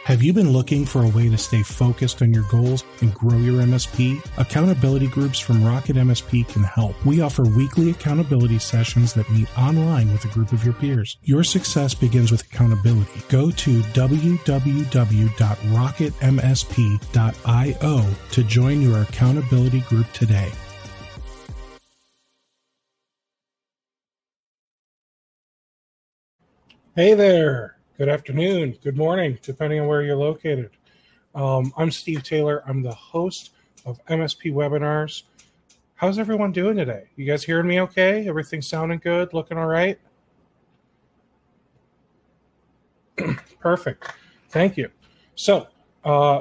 Have you been looking for a way to stay focused on your goals and grow your MSP? Accountability groups from RocketMSP can help. We offer weekly accountability sessions that meet online with a group of your peers. Your success begins with accountability. Go to www.rocketmsp.io to join your accountability group today. Hey there. Good afternoon, good morning, depending on where you're located. I'm Steve Taylor. I'm the host of MSP Webinars. How's everyone doing today? You guys hearing me okay? Everything sounding good? Looking all right? Perfect. Thank you. So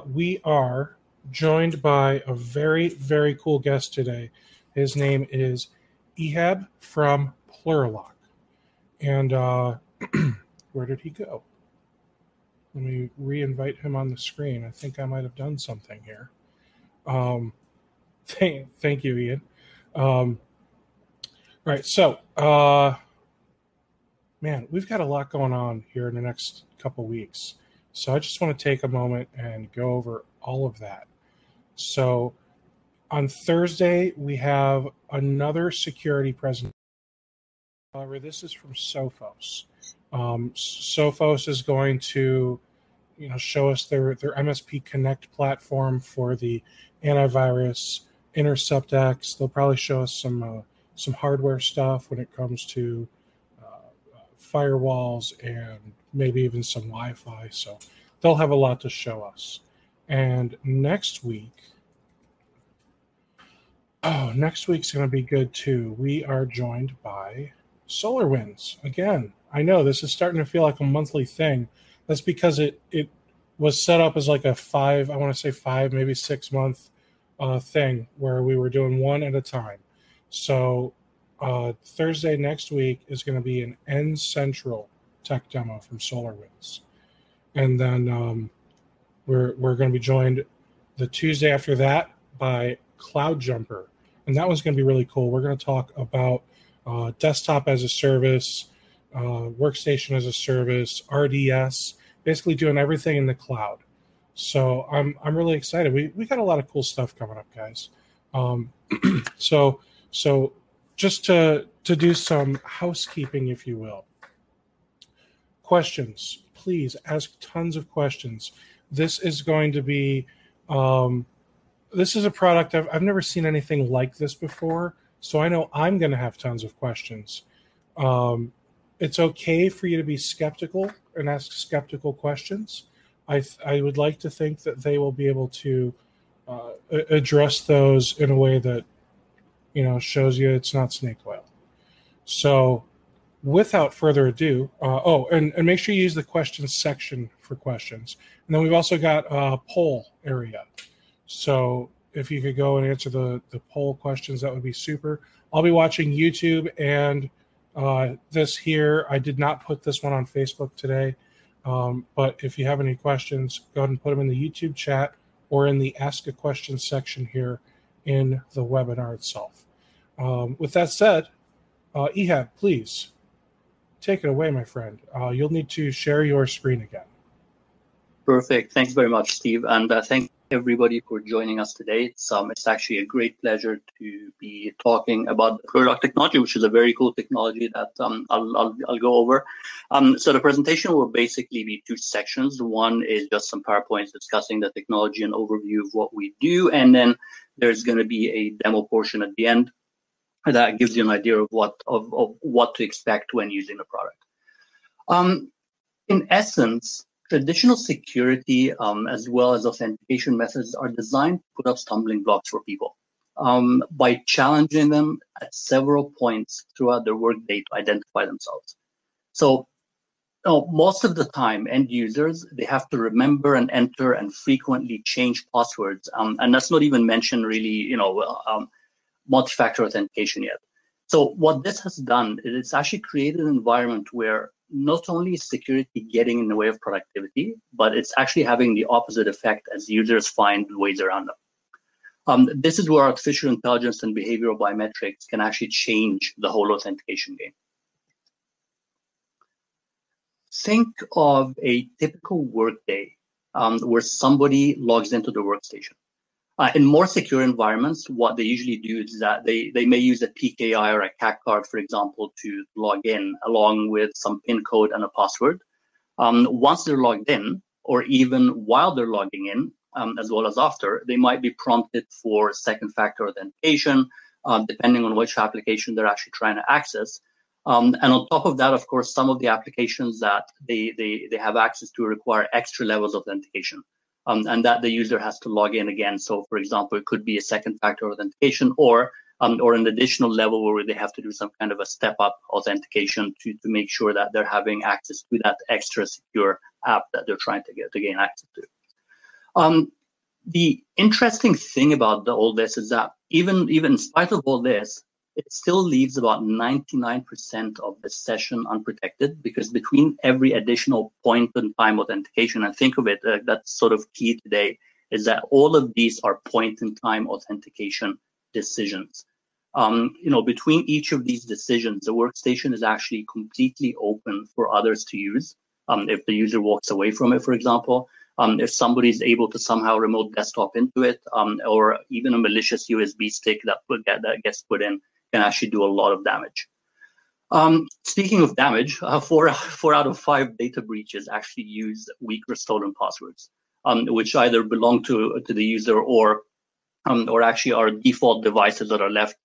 we are joined by a very, very cool guest today. His name is Ehab from Plurilock. And where did he go? Let me re-invite him on the screen. I think I might have done something here. Thank you, Ian. Right, so, man, we've got a lot going on here in the next couple weeks. So I just want to take a moment and go over all of that. So on Thursday, we have another security presentation. However, this is from Sophos. Sophos is going to, show us their MSP Connect platform for the antivirus, Intercept X. They'll probably show us some hardware stuff when it comes to firewalls and maybe even some Wi-Fi. So they'll have a lot to show us. And next week's going to be good too. We are joined by SolarWinds. Again, I know this is starting to feel like a monthly thing. That's because it was set up as like a 5, maybe 6 month thing where we were doing one at a time. So Thursday next week is going to be an N Central tech demo from SolarWinds. And then we're going to be joined the Tuesday after that by CloudJumper. And that one's going to be really cool. We're going to talk about desktop as a service, workstation as a service, RDS, basically doing everything in the cloud. So I'm really excited. We got a lot of cool stuff coming up, guys. So just to do some housekeeping, if you will. Questions, please ask tons of questions. This is going to be this is a product I've never seen anything like this before. So I know I'm going to have tons of questions. It's okay for you to be skeptical and ask skeptical questions. I would like to think that they will be able to address those in a way that, shows you it's not snake oil. So without further ado, and make sure you use the questions section for questions. And then we've also got a poll area. So if you could go and answer the poll questions, that would be super. I'll be watching YouTube and this here. I did not put this one on Facebook today, but if you have any questions, go ahead and put them in the YouTube chat or in the Ask a Question section here in the webinar itself. With that said, Ehab, please take it away, my friend. You'll need to share your screen again. Perfect. Thanks very much, Steve. And thank everybody for joining us today. It's actually a great pleasure to be talking about the Plurilock technology, which is a very cool technology that I'll go over. So the presentation will basically be 2 sections. One is just some PowerPoints discussing the technology and overview of what we do, and then there's going to be a demo portion at the end that gives you an idea of what to expect when using the product. In essence, traditional security as well as authentication methods are designed to put up stumbling blocks for people by challenging them at several points throughout their workday to identify themselves. So most of the time, end users, they have to remember and enter and frequently change passwords. And that's not even mentioned really, multi-factor authentication yet. So what this has done is it's actually created an environment where not only is security getting in the way of productivity, but it's actually having the opposite effect as users find ways around them. This is where artificial intelligence and behavioral biometrics can actually change the whole authentication game. Think of a typical workday where somebody logs into the workstation. In more secure environments, what they usually do is that they may use a PKI or a CAC card, for example, to log in along with some PIN code and a password. Once they're logged in, or even while they're logging in, as well as after, they might be prompted for second factor authentication, depending on which application they're actually trying to access. And on top of that, of course, some of the applications that they have access to require extra levels of authentication. And that the user has to log in again. So, for example, it could be a second factor authentication or an additional level where they have to do some kind of a step-up authentication to make sure that they're having access to that extra secure app that they're trying to gain access to. The interesting thing about all this is that even in spite of all this, it still leaves about 99% of the session unprotected, because between every additional point-in-time authentication, and think of it, that's sort of key today, is that all of these are point-in-time authentication decisions. Between each of these decisions, the workstation is actually completely open for others to use. If the user walks away from it, for example, if somebody is able to somehow remote desktop into it, or even a malicious USB stick that gets put in, can actually do a lot of damage. Speaking of damage, 4 out of 5 data breaches actually use weak or stolen passwords, which either belong to the user or actually are default devices that are left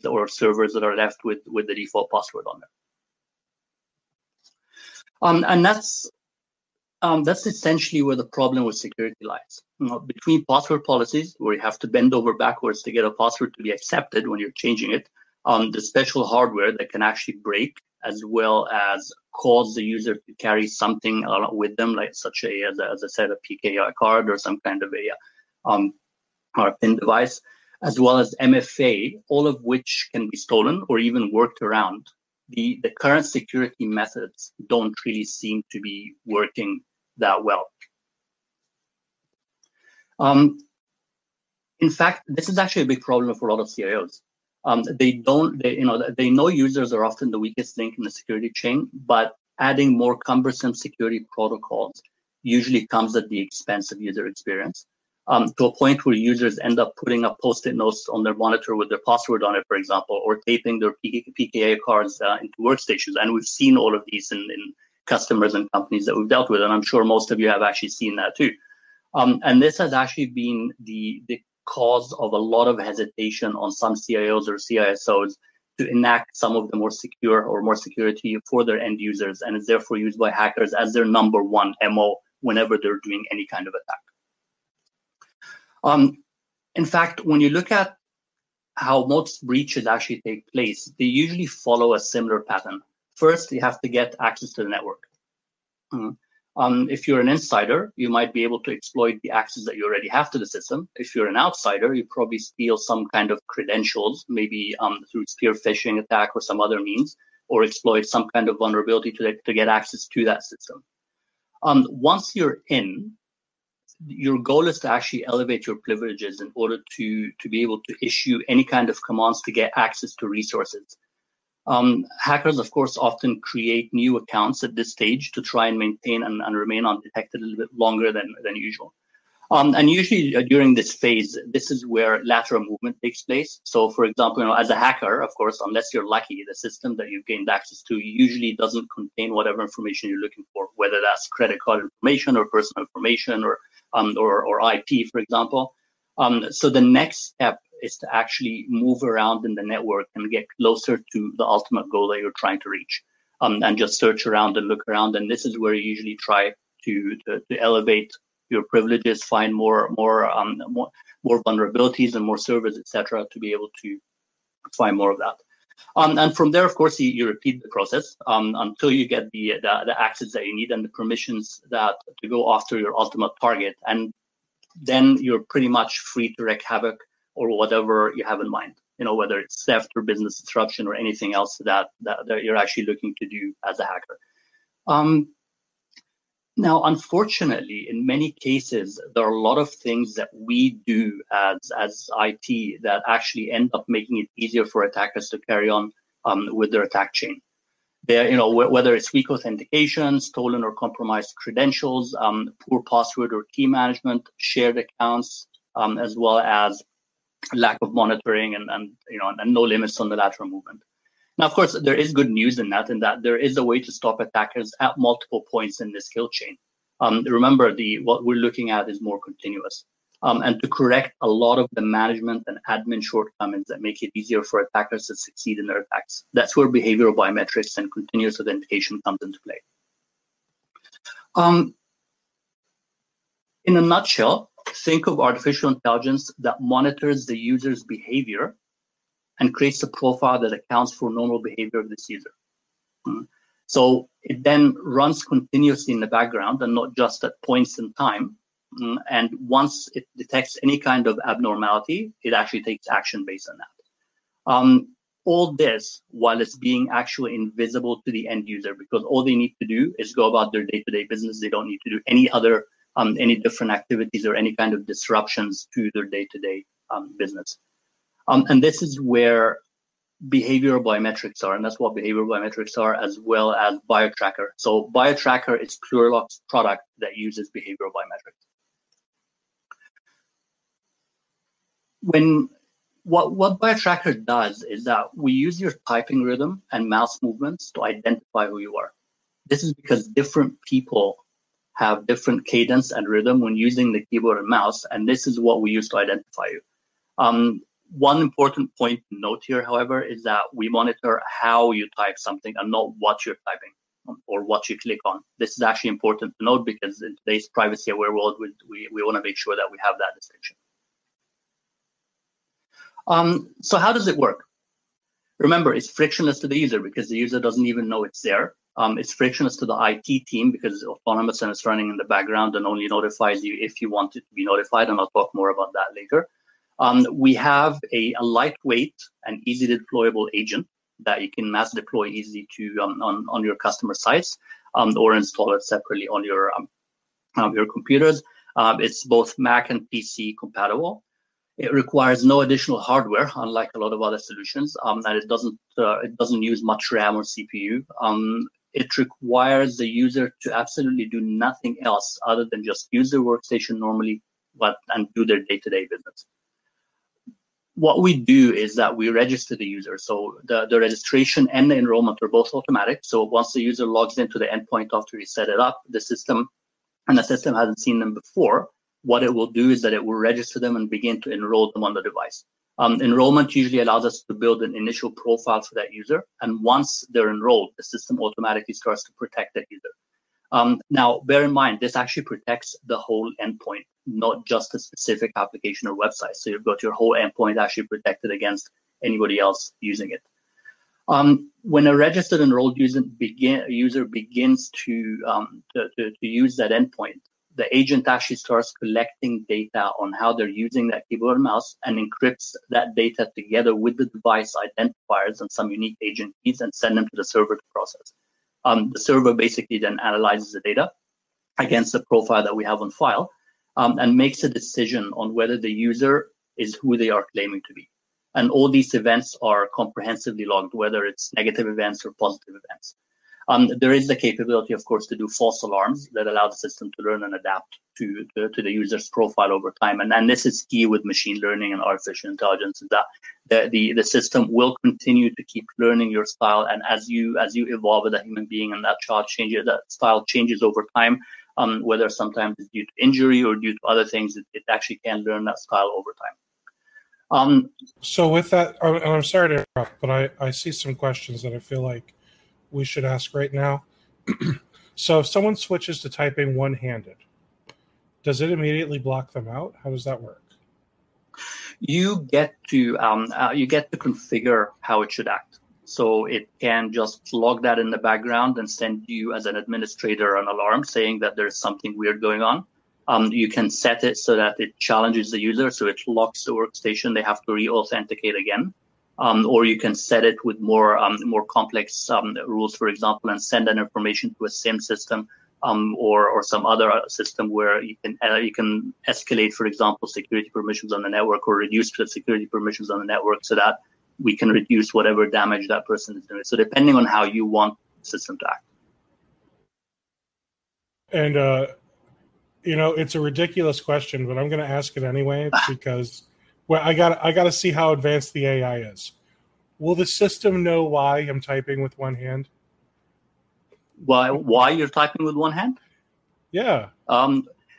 or servers that are left with the default password on there. And that's essentially where the problem with security lies. Between password policies, where you have to bend over backwards to get a password to be accepted when you're changing it, the special hardware that can actually break, as well as cause the user to carry something with them, like as I said, a PKI card or some kind of a PIN device, as well as MFA, all of which can be stolen or even worked around. The current security methods don't really seem to be working that well. In fact, this is actually a big problem for a lot of CIOs. They know users are often the weakest link in the security chain, but adding more cumbersome security protocols usually comes at the expense of user experience, to a point where users end up putting up Post-it notes on their monitor with their password on it, for example, or taping their PKI cards into workstations. And we've seen all of these in customers and companies that we've dealt with, and I'm sure most of you have actually seen that too. And this has actually been the cause of a lot of hesitation on some CIOs or CISOs to enact some of the more security for their end users, and is therefore used by hackers as their number one MO whenever they're doing any kind of attack. In fact, when you look at how most breaches actually take place, they usually follow a similar pattern. First, you have to get access to the network. If you're an insider, you might be able to exploit the access that you already have to the system. If you're an outsider, you probably steal some kind of credentials, maybe through spear phishing attack or some other means, or exploit some kind of vulnerability to get access to that system. Once you're in, your goal is to actually elevate your privileges in order to be able to issue any kind of commands to get access to resources. Hackers, of course, often create new accounts at this stage to try and maintain and remain undetected a little bit longer than usual. And usually during this phase, this is where lateral movement takes place. So, for example, as a hacker, of course, unless you're lucky, the system that you've gained access to usually doesn't contain whatever information you're looking for, whether that's credit card information or personal information or IP, for example. So the next step is to actually move around in the network and get closer to the ultimate goal that you're trying to reach, and just search around and look around. And this is where you usually try to elevate your privileges, find more vulnerabilities and more servers, etc., to be able to find more of that. And from there, of course, you repeat the process until you get the access that you need and the permissions that to go after your ultimate target. And then you're pretty much free to wreak havoc or whatever you have in mind, whether it's theft or business disruption or anything else that you're actually looking to do as a hacker. Now, unfortunately, in many cases, there are a lot of things that we do as IT that actually end up making it easier for attackers to carry on with their attack chain. There, whether it's weak authentication, stolen or compromised credentials, poor password or key management, shared accounts, as well as lack of monitoring and no limits on the lateral movement. Now, of course, there is good news in that there is a way to stop attackers at multiple points in the skill chain. Remember, what we're looking at is more continuous. And to correct a lot of the management and admin shortcomings that make it easier for attackers to succeed in their attacks. That's where behavioral biometrics and continuous authentication comes into play. In a nutshell, think of artificial intelligence that monitors the user's behavior and creates a profile that accounts for normal behavior of this user. So it then runs continuously in the background and not just at points in time. And once it detects any kind of abnormality, it actually takes action based on that. All this while it's being actually invisible to the end user, because all they need to do is go about their day-to-day business. They don't need to do any other, any different activities or any kind of disruptions to their day-to-day business. And this is where behavioral biometrics are, and that's what behavioral biometrics are, as well as BioTracker. So BioTracker is Plurilock's product that uses behavioral biometrics. What BioTracker does is that we use your typing rhythm and mouse movements to identify who you are. This is because different people have different cadence and rhythm when using the keyboard and mouse, and this is what we use to identify you. One important point to note here, however, is that we monitor how you type something and not what you're typing or what you click on. This is actually important to note because in today's privacy-aware world, we want to make sure that we have that distinction. So how does it work? Remember, it's frictionless to the user because the user doesn't even know it's there. It's frictionless to the IT team because it's autonomous and it's running in the background and only notifies you if you want it to be notified, and I'll talk more about that later. We have a lightweight and easy deployable agent that you can mass deploy easily to on your customer sites or install it separately on your computers. It's both Mac and PC compatible. It requires no additional hardware, unlike a lot of other solutions, and it doesn't use much RAM or CPU. It requires the user to absolutely do nothing else other than just use their workstation normally, and do their day-to-day business. What we do is that we register the user. So the registration and the enrollment are both automatic. So once the user logs into the endpoint after you set it up, the system hasn't seen them before, what it will do is that it will register them and begin to enroll them on the device. Enrollment usually allows us to build an initial profile for that user. And once they're enrolled, the system automatically starts to protect that user. Now, bear in mind, this actually protects the whole endpoint, not just a specific application or website. So you've got your whole endpoint actually protected against anybody else using it. When a registered enrolled user begins to use that endpoint, the agent actually starts collecting data on how they're using that keyboard and mouse and encrypts that data together with the device identifiers and some unique agent keys and send them to the server to process. The server basically then analyzes the data against the profile that we have on file and makes a decision on whether the user is who they are claiming to be. And all these events are comprehensively logged, whether it's negative events or positive events. There is the capability, of course, to do false alarms that allow the system to learn and adapt to the user's profile over time. And this is key with machine learning and artificial intelligence, is that the system will continue to keep learning your style. And as you evolve as a human being and that style changes over time, whether sometimes it's due to injury or due to other things, it actually can learn that style over time. So with that, and I'm sorry to interrupt, but I see some questions that I feel like we should ask right now. So if someone switches to typing one-handed, does it immediately block them out? How does that work? You get to configure how it should act. So it can just log that in the background and send you as an administrator an alarm saying that there's something weird going on. You can set it so that it challenges the user, so it locks the workstation. They have to re-authenticate again. Or you can set it with more complex rules, for example, and send that information to a SIM system or some other system where you can escalate, for example, security permissions on the network or reduce the security permissions on the network so that we can reduce whatever damage that person is doing. So depending on how you want system to act. And it's a ridiculous question, but I'm going to ask it anyway because I got to see how advanced the AI is. Will the system know why I'm typing with one hand? Why you're typing with one hand? Yeah.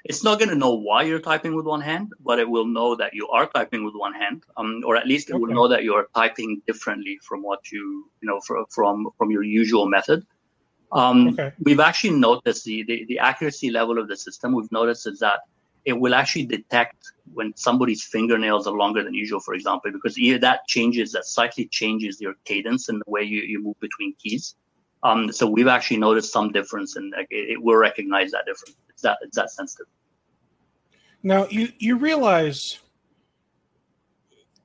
It's not going to know why you're typing with one hand, but it will know that you are typing with one hand, or at least it will know that you are typing differently from what from your usual method. We've actually noticed the accuracy level of the system. We've noticed is that it will actually detect when somebody's fingernails are longer than usual, for example, because that slightly changes your cadence in the way you move between keys. So we've actually noticed some difference, and it will recognize that difference. It's that sensitive. Now you realize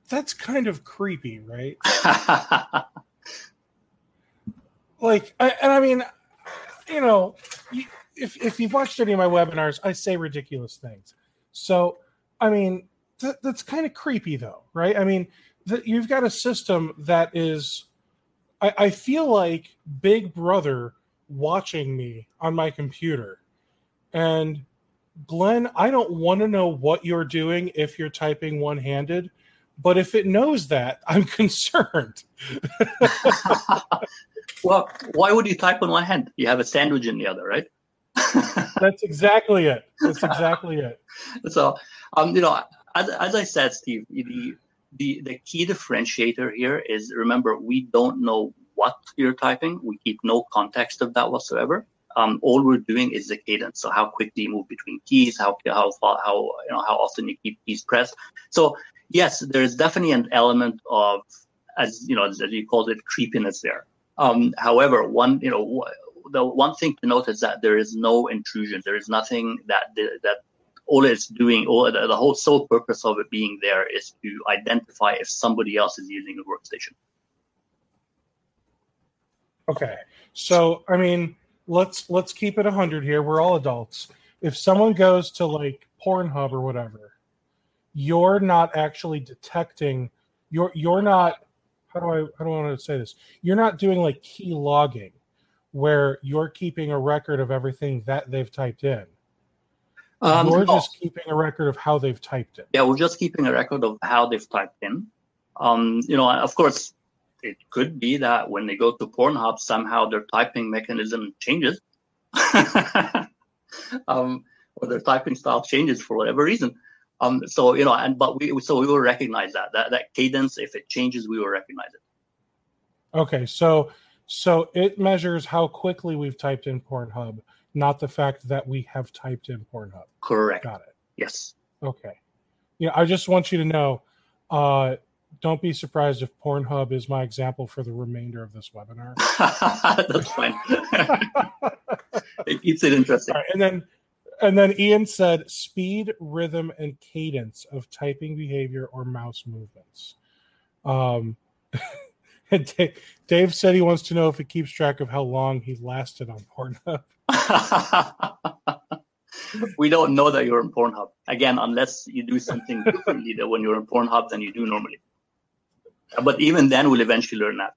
that's kind of creepy, right? If you've watched any of my webinars, I say ridiculous things. So, that's kind of creepy, though, right? You've got a system that is, I feel like Big Brother watching me on my computer. And Glenn, I don't want to know what you're doing if you're typing one-handed, but if it knows that, I'm concerned. Well, why would you type on one hand? You have a sandwich in the other, right? That's exactly it. So, as I said, Steve, the key differentiator here is, remember, we don't know what you're typing. We keep no context of that whatsoever. All we're doing is the cadence. So how quickly you move between keys, how often you keep keys pressed. So yes, there's definitely an element of, as you called it, creepiness there. However, the one thing to note is that there is no intrusion. There is nothing that all it's doing, the whole sole purpose of it being there is to identify if somebody else is using the workstation. Okay, so let's keep it 100 here. We're all adults. If someone goes to like Pornhub or whatever, you're not actually detecting. You're not. How do I want to say this? You're not doing like key logging, where you're keeping a record of everything that they've typed in. You're just keeping a record of how they've typed it. Yeah, we're just keeping a record of how they've typed in. Of course, it could be that when they go to Pornhub, somehow their typing mechanism changes, or their typing style changes for whatever reason. But we will recognize that cadence. If it changes, we will recognize it. Okay, so it measures how quickly we've typed in Pornhub, not the fact that we have typed in Pornhub. Correct. Got it. Yes. Okay. I just want you to know, don't be surprised if Pornhub is my example for the remainder of this webinar. That's fine. It keeps it interesting. Right, and then Ian said speed, rhythm, and cadence of typing behavior or mouse movements. And Dave said he wants to know if it keeps track of how long he lasted on Pornhub. We don't know that you're in Pornhub. Again, unless you do something differently when you're in Pornhub than you do normally. But even then, we'll eventually learn that.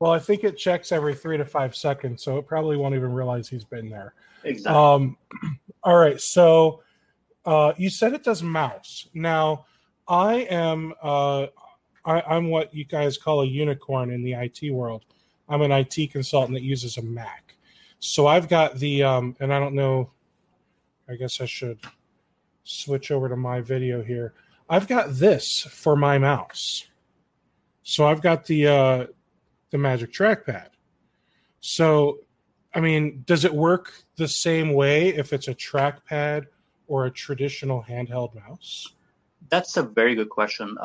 Well, I think it checks every 3 to 5 seconds, so it probably won't even realize he's been there. Exactly. All right, so you said it does mouse. Now, I'm what you guys call a unicorn in the IT world. I'm an IT consultant that uses a Mac. So I've got the, and I don't know, I guess I should switch over to my video here. I've got this for my mouse. So I've got the Magic Trackpad. So, does it work the same way if it's a trackpad or a traditional handheld mouse? That's a very good question.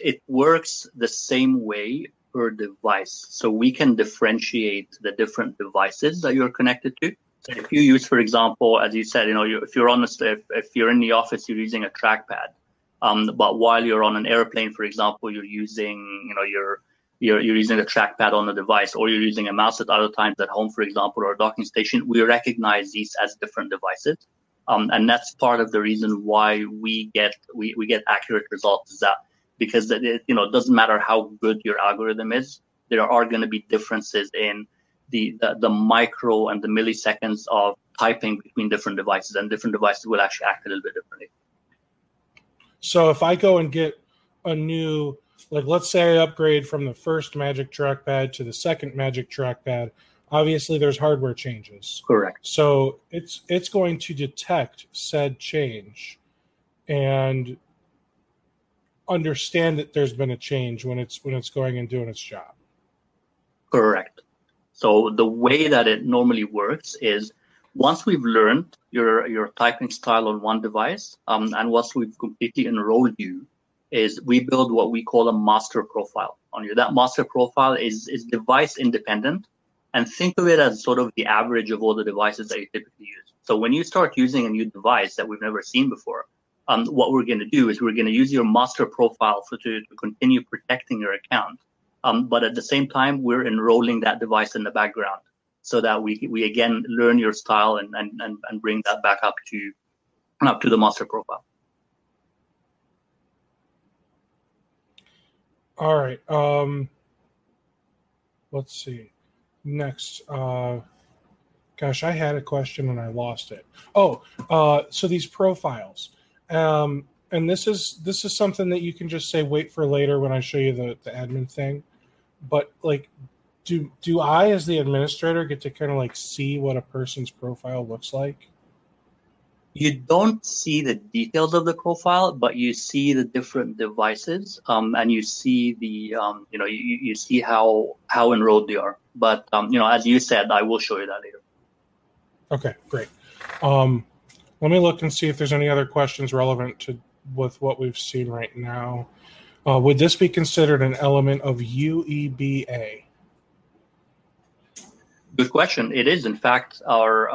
It works the same way per device. So we can differentiate the different devices that you're connected to. So if you use, for example, as you said, if you're in the office, you're using a trackpad. But while you're on an airplane, for example, you're using, you're using a trackpad on the device, or you're using a mouse at other times at home, for example, or a docking station. We recognize these as different devices. And that's part of the reason why we get accurate results, is that because it doesn't matter how good your algorithm is, there are going to be differences in the micro and the milliseconds of typing between different devices, and different devices will actually act a little bit differently. So if I go and get a new, like let's say I upgrade from the first Magic Trackpad to the second Magic Trackpad, obviously there's hardware changes. Correct. So it's going to detect said change and understand that there's been a change when it's going and doing its job. Correct. So the way that it normally works is once we've learned your typing style on one device, and once we've completely enrolled you, is we build what we call a master profile on you. That master profile is device independent, and think of it as sort of the average of all the devices that you typically use. So when you start using a new device that we've never seen before, what we're going to do is we're going to use your master profile to continue protecting your account. But at the same time, we're enrolling that device in the background so that we again learn your style and bring that back up to the master profile. All right. Let's see. Next. Gosh, I had a question and I lost it. Oh, so these profiles. And this is something that you can just say wait for later when I show you the admin thing. But like, do I as the administrator get to kind of like see what a person's profile looks like? You don't see the details of the profile, but you see the different devices, and you see the you see how enrolled they are. But as you said, I will show you that later. Okay, great. Let me look and see if there's any other questions relevant with what we've seen right now. Would this be considered an element of UEBA? Good question. It is, in fact, our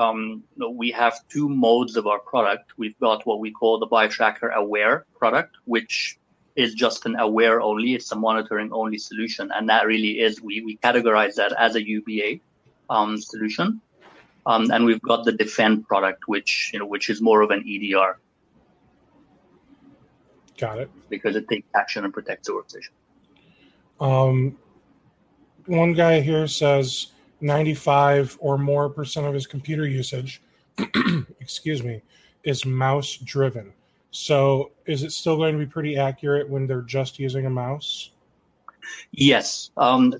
we have two modes of our product. We've got what we call the BioTracker Aware product, which is just an aware only. It's a monitoring only solution, and that really is we categorize that as a UBA solution. And we've got the Defend product, which is more of an EDR. Got it. Because it takes action and protects the workstation. One guy here says 95 or more % of his computer usage, excuse me, is mouse driven. So is it still going to be pretty accurate when they're just using a mouse? Yes,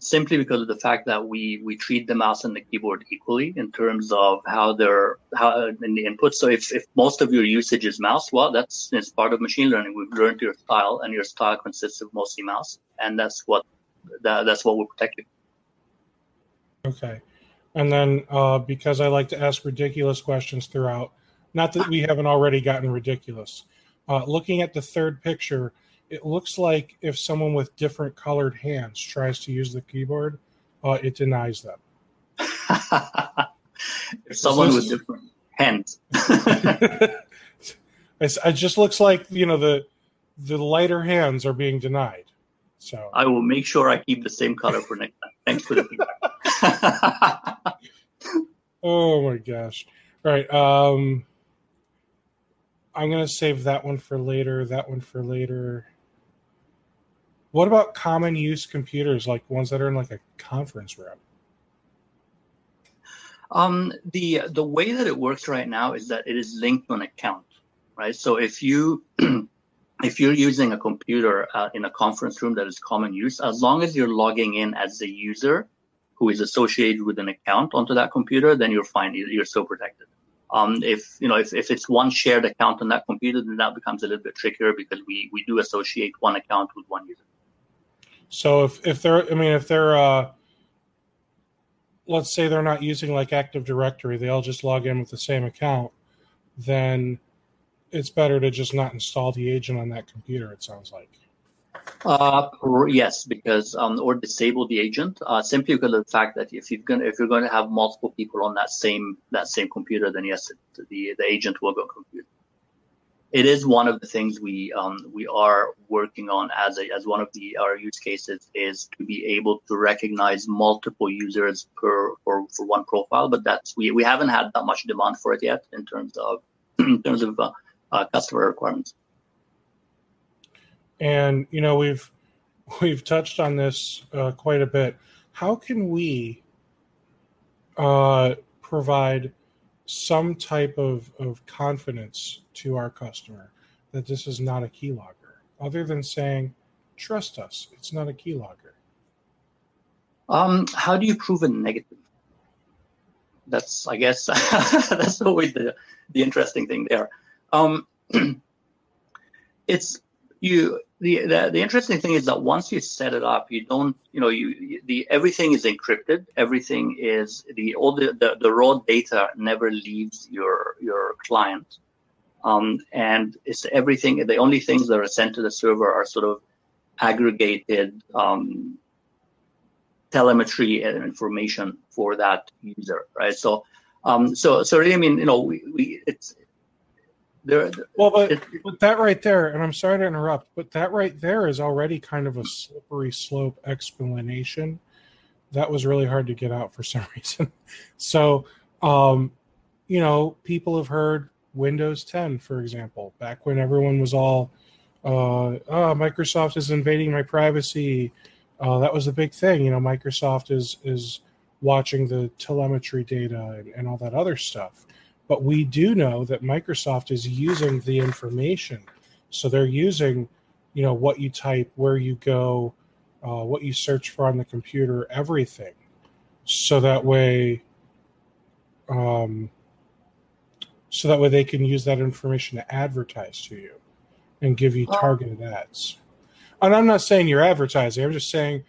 simply because of the fact that we treat the mouse and the keyboard equally in terms of how in the input. So if most of your usage is mouse, well, it's part of machine learning. We've learned your style, and your style consists of mostly mouse, and that's what we're protecting. Okay, and then because I like to ask ridiculous questions throughout, not that we haven't already gotten ridiculous. Looking at the third picture, it looks like if someone with different colored hands tries to use the keyboard, it denies them. If someone with different hands. It just looks like, the lighter hands are being denied. So I will make sure I keep the same color for next time. Thanks for the feedback. Oh my gosh. All right. I'm going to save that one for later, What about common use computers, like ones that are in like a conference room? The way that it works right now is that it is linked to an account, right? So if you're using a computer in a conference room that is common use, as long as you're logging in as a user who is associated with an account onto that computer, then you're fine. You're still protected. If it's one shared account on that computer, then that becomes a little bit trickier because we do associate one account with one user. So if they're let's say they're not using like Active Directory, they all just log in with the same account, then it's better to just not install the agent on that computer, it sounds like. Yes, because or disable the agent simply because of the fact that if you're going to have multiple people on that same computer, then yes, the agent will go compute. It is one of the things we are working on as one of our use cases is to be able to recognize multiple users for one profile, but we haven't had that much demand for it yet in terms of customer requirements. And we've touched on this quite a bit. how can we provide some type of confidence to our customer that this is not a keylogger, other than saying, trust us, it's not a keylogger? How do you prove a negative? That's, I guess, that's always the interesting thing there. It's you. The interesting thing is that once you set it up, you don't, everything is encrypted. Everything is all the raw data never leaves your client, and it's everything. The only things that are sent to the server are sort of aggregated telemetry and information for that user, right? So really, I mean, it's there. Well, but that right there, and I'm sorry to interrupt, but that right there is already kind of a slippery slope explanation that was really hard to get out for some reason. So, people have heard Windows 10, for example, back when everyone was all, Microsoft is invading my privacy. That was the big thing. Microsoft is watching the telemetry data and all that other stuff. But we do know that Microsoft is using the information. So they're using, what you type, where you go, what you search for on the computer, everything. So that way they can use that information to advertise to you and give you targeted ads. And I'm not saying you're advertising. I'm just saying,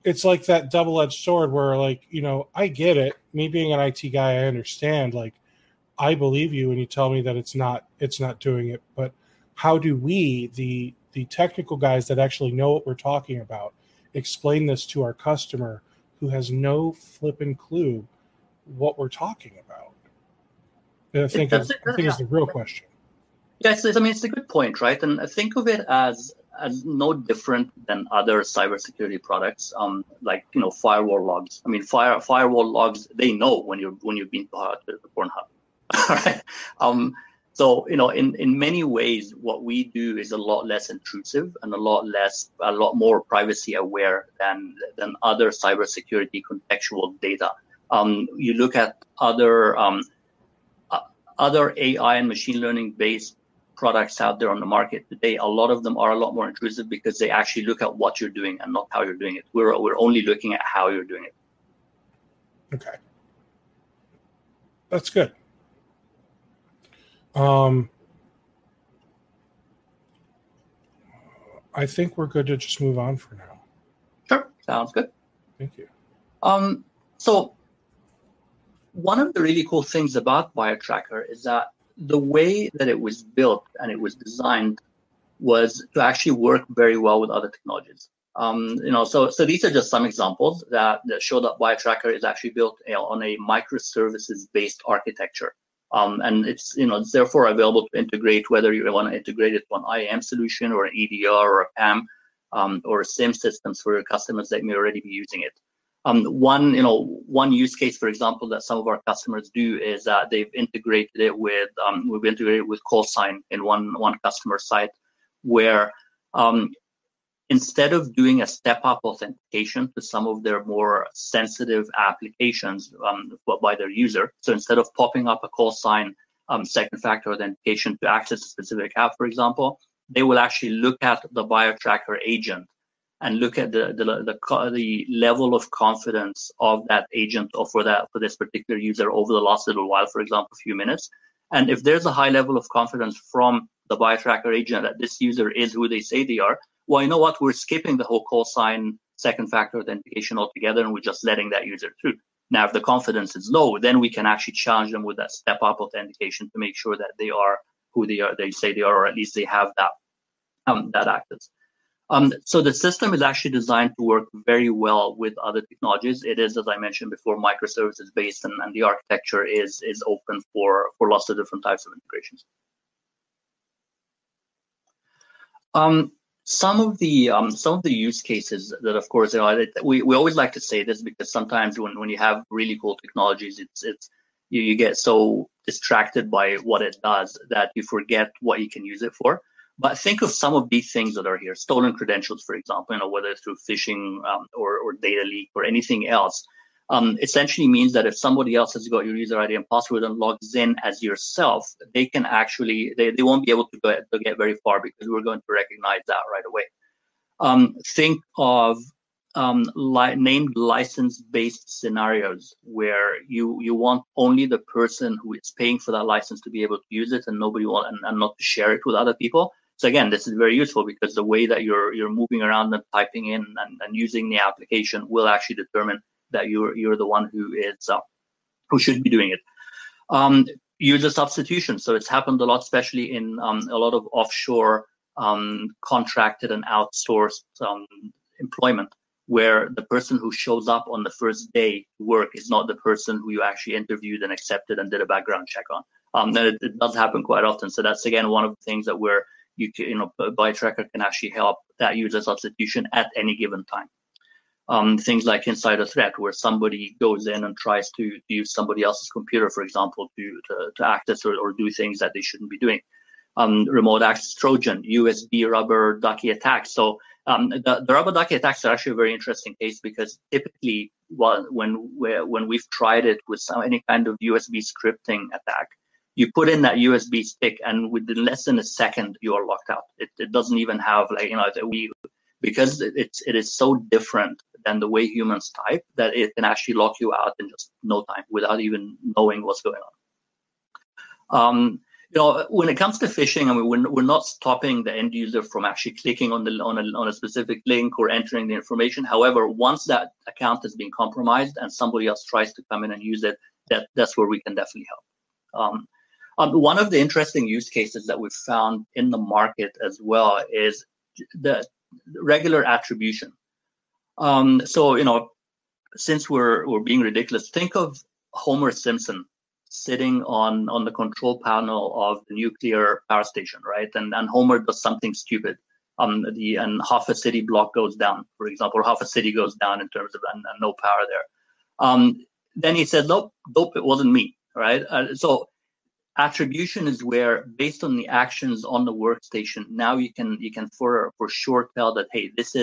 it's like that double-edged sword where, like, I get it. Me being an IT guy, I understand. Like, I believe you when you tell me that it's not doing it. But how do we, the technical guys that actually know what we're talking about, explain this to our customer who has no flipping clue what we're talking about? And I think is the real question. Yes, I mean, it's a good point, right? And I think of it as no different than other cybersecurity products, like firewall logs. I mean, firewall logs, they know when you've been to the Pornhub, right? So in many ways, what we do is a lot less intrusive and a lot more privacy aware than other cybersecurity contextual data. You look at other AI and machine learning based products out there on the market today, a lot of them are a lot more intrusive because they actually look at what you're doing and not how you're doing it. We're only looking at how you're doing it. Okay. That's good. I think we're good to just move on for now. Sure. Sounds good. Thank you. So one of the really cool things about BioTracker is that the way that it was built and it was designed was to actually work very well with other technologies. So these are just some examples that show that BioTracker is actually built on a microservices-based architecture. And it's therefore available to integrate, whether you want to integrate it to an IAM solution or an EDR or a PAM or SIEM systems for your customers that may already be using it. One use case, for example, that some of our customers do is that they've integrated it with we've integrated with CallSign in one customer site, where instead of doing a step-up authentication to some of their more sensitive applications by their user, so instead of popping up a CallSign second-factor authentication to access a specific app, for example, they will actually look at the BioTracker agent and look at the level of confidence of that agent or for this particular user over the last little while, for example, a few minutes. And if there's a high level of confidence from the BioTracker agent that this user is who they say they are, well, you know what? We're skipping the whole CallSign second-factor authentication altogether, and we're just letting that user through. Now, if the confidence is low, then we can actually challenge them with that step-up authentication to make sure that they are who they say they are, or at least they have that access. So the system is actually designed to work very well with other technologies. It is, as I mentioned before, microservices based, and the architecture is open for lots of different types of integrations. Some of the use cases that, of course, we always like to say this because sometimes when you have really cool technologies, you get so distracted by what it does that you forget what you can use it for. But think of some of these things that are here: stolen credentials, for example, whether it's through phishing or data leak or anything else. Essentially means that if somebody else has got your user ID and password and logs in as yourself, they can actually, they won't be able to get very far, because we're going to recognize that right away. Think of named license-based scenarios where you want only the person who is paying for that license to be able to use it, and nobody will, and not to share it with other people. So again, this is very useful, because the way that you're moving around and typing in and using the application will actually determine that you're the one who is who should be doing it. User substitution. So it's happened a lot, especially in a lot of offshore contracted and outsourced employment, where the person who shows up on the first day to work is not the person who you actually interviewed and accepted and did a background check on. And it does happen quite often. So that's again one of the things that where BioTracker can actually help that user substitution at any given time. Things like insider threat, where somebody goes in and tries to use somebody else's computer, for example, to access or do things that they shouldn't be doing. Remote access Trojan, USB rubber ducky attacks. So the rubber ducky attacks are actually a very interesting case, because typically, when we've tried it with any kind of USB scripting attack, you put in that USB stick, and within less than a second, you are locked out. It doesn't even have because it is so different than the way humans type, that it can actually lock you out in just no time without even knowing what's going on. When it comes to phishing, I mean, we're not stopping the end user from actually clicking on a specific link or entering the information. However, once that account has been compromised and somebody else tries to come in and use it, that's where we can definitely help. One of the interesting use cases that we've found in the market as well is the regular attribution. So since we're being ridiculous, think of Homer Simpson sitting on the control panel of the nuclear power station, right? And Homer does something stupid. And half a city block goes down, for example, or half a city goes down in terms of and no power there. Then he said, nope, it wasn't me, right? So attribution is where, based on the actions on the workstation, now you can for sure tell that, hey, this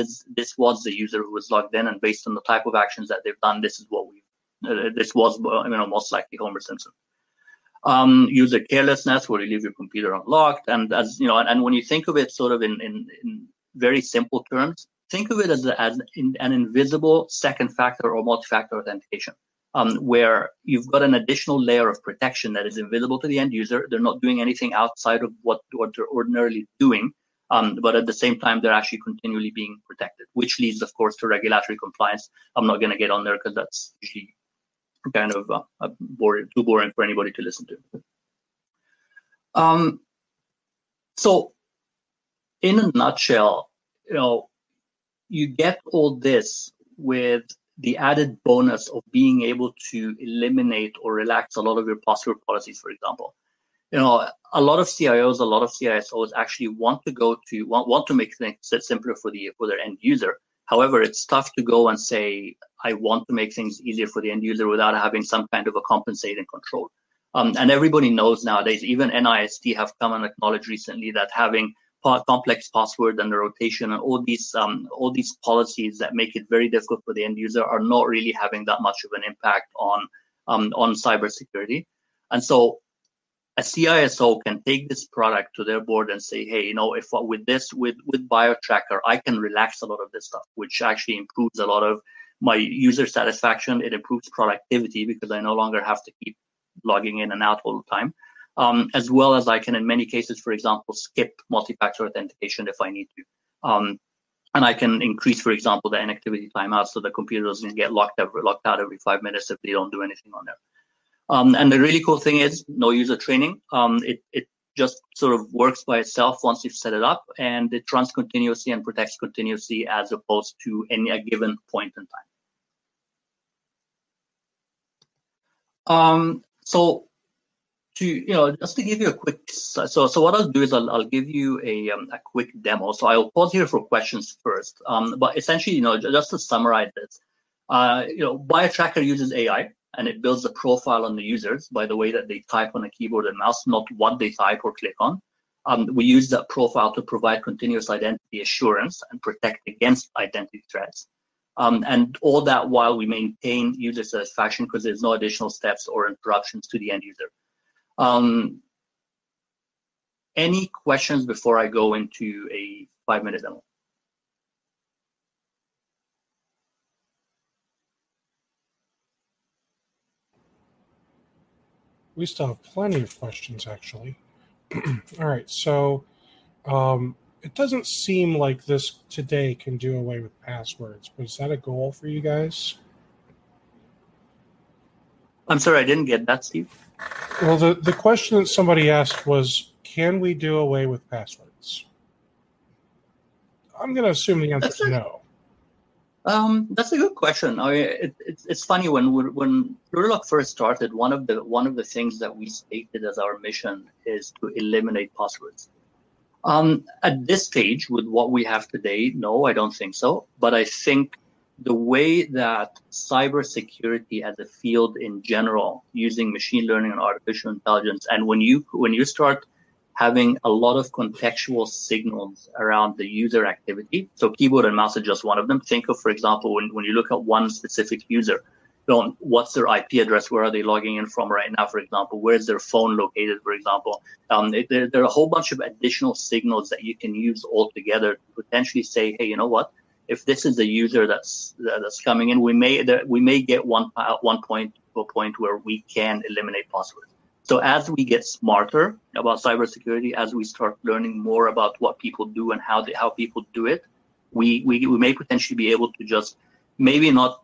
was the user who was logged in, and based on the type of actions that they've done, this is what this was most likely Homer Simpson. User carelessness, where you leave your computer unlocked, and as and when you think of it sort of in very simple terms, think of it as an invisible second factor or multi-factor authentication. Where you've got an additional layer of protection that is invisible to the end user. They're not doing anything outside of what they're ordinarily doing, but at the same time, they're actually continually being protected, which leads, of course, to regulatory compliance. I'm not going to get on there because that's usually kind of too boring for anybody to listen to. So, in a nutshell, you get all this with the added bonus of being able to eliminate or relax a lot of your password policies, for example. A lot of CIOs, a lot of CISOs actually want to make things simpler for their end user. However, it's tough to go and say, I want to make things easier for the end user without having some kind of a compensating control. And everybody knows nowadays, even NIST have come and acknowledged recently that having complex password and the rotation and all these policies that make it very difficult for the end user are not really having that much of an impact on cybersecurity. And so a CISO can take this product to their board and say, hey, if with BioTracker, I can relax a lot of this stuff, which actually improves a lot of my user satisfaction. It improves productivity because I no longer have to keep logging in and out all the time. As well as I can, in many cases, for example, skip multi-factor authentication if I need to. And I can increase, for example, the inactivity timeout so the computer doesn't get locked out every 5 minutes if they don't do anything on there. And the really cool thing is no user training. It just sort of works by itself once you've set it up, and it runs continuously and protects continuously as opposed to a given point in time. So just to give you a quick, so what I'll do is I'll give you a quick demo. So I'll pause here for questions first. But essentially, just to summarize this, BioTracker uses AI, and it builds a profile on the users by the way that they type on a keyboard and mouse, not what they type or click on. We use that profile to provide continuous identity assurance and protect against identity threats. And all that while we maintain user satisfaction because there's no additional steps or interruptions to the end user. Any questions before I go into a 5-minute demo? We still have plenty of questions, actually. All right, so it doesn't seem like this today can do away with passwords, but is that a goal for you guys? I'm sorry, I didn't get that, Steve. Well, the question that somebody asked was, can we do away with passwords? I'm going to assume the answer is no. That's a good question. It's funny when Plurilock first started. One of the things that we stated as our mission is to eliminate passwords. At this stage, with what we have today, no, I don't think so. But I think the way that cybersecurity as a field in general, using machine learning and artificial intelligence, and when you start having a lot of contextual signals around the user activity. So keyboard and mouse is just one of them. Think of, for example, when you look at one specific user, what's their IP address? Where are they logging in from right now, for example? Where's their phone located, for example? There are a whole bunch of additional signals that you can use all together to potentially say, hey, you know what? If this is a user that's coming in, we may get one point to a point where we can eliminate passwords. So as we get smarter about cybersecurity, as we start learning more about what people do and how people do it, we may potentially be able to just maybe not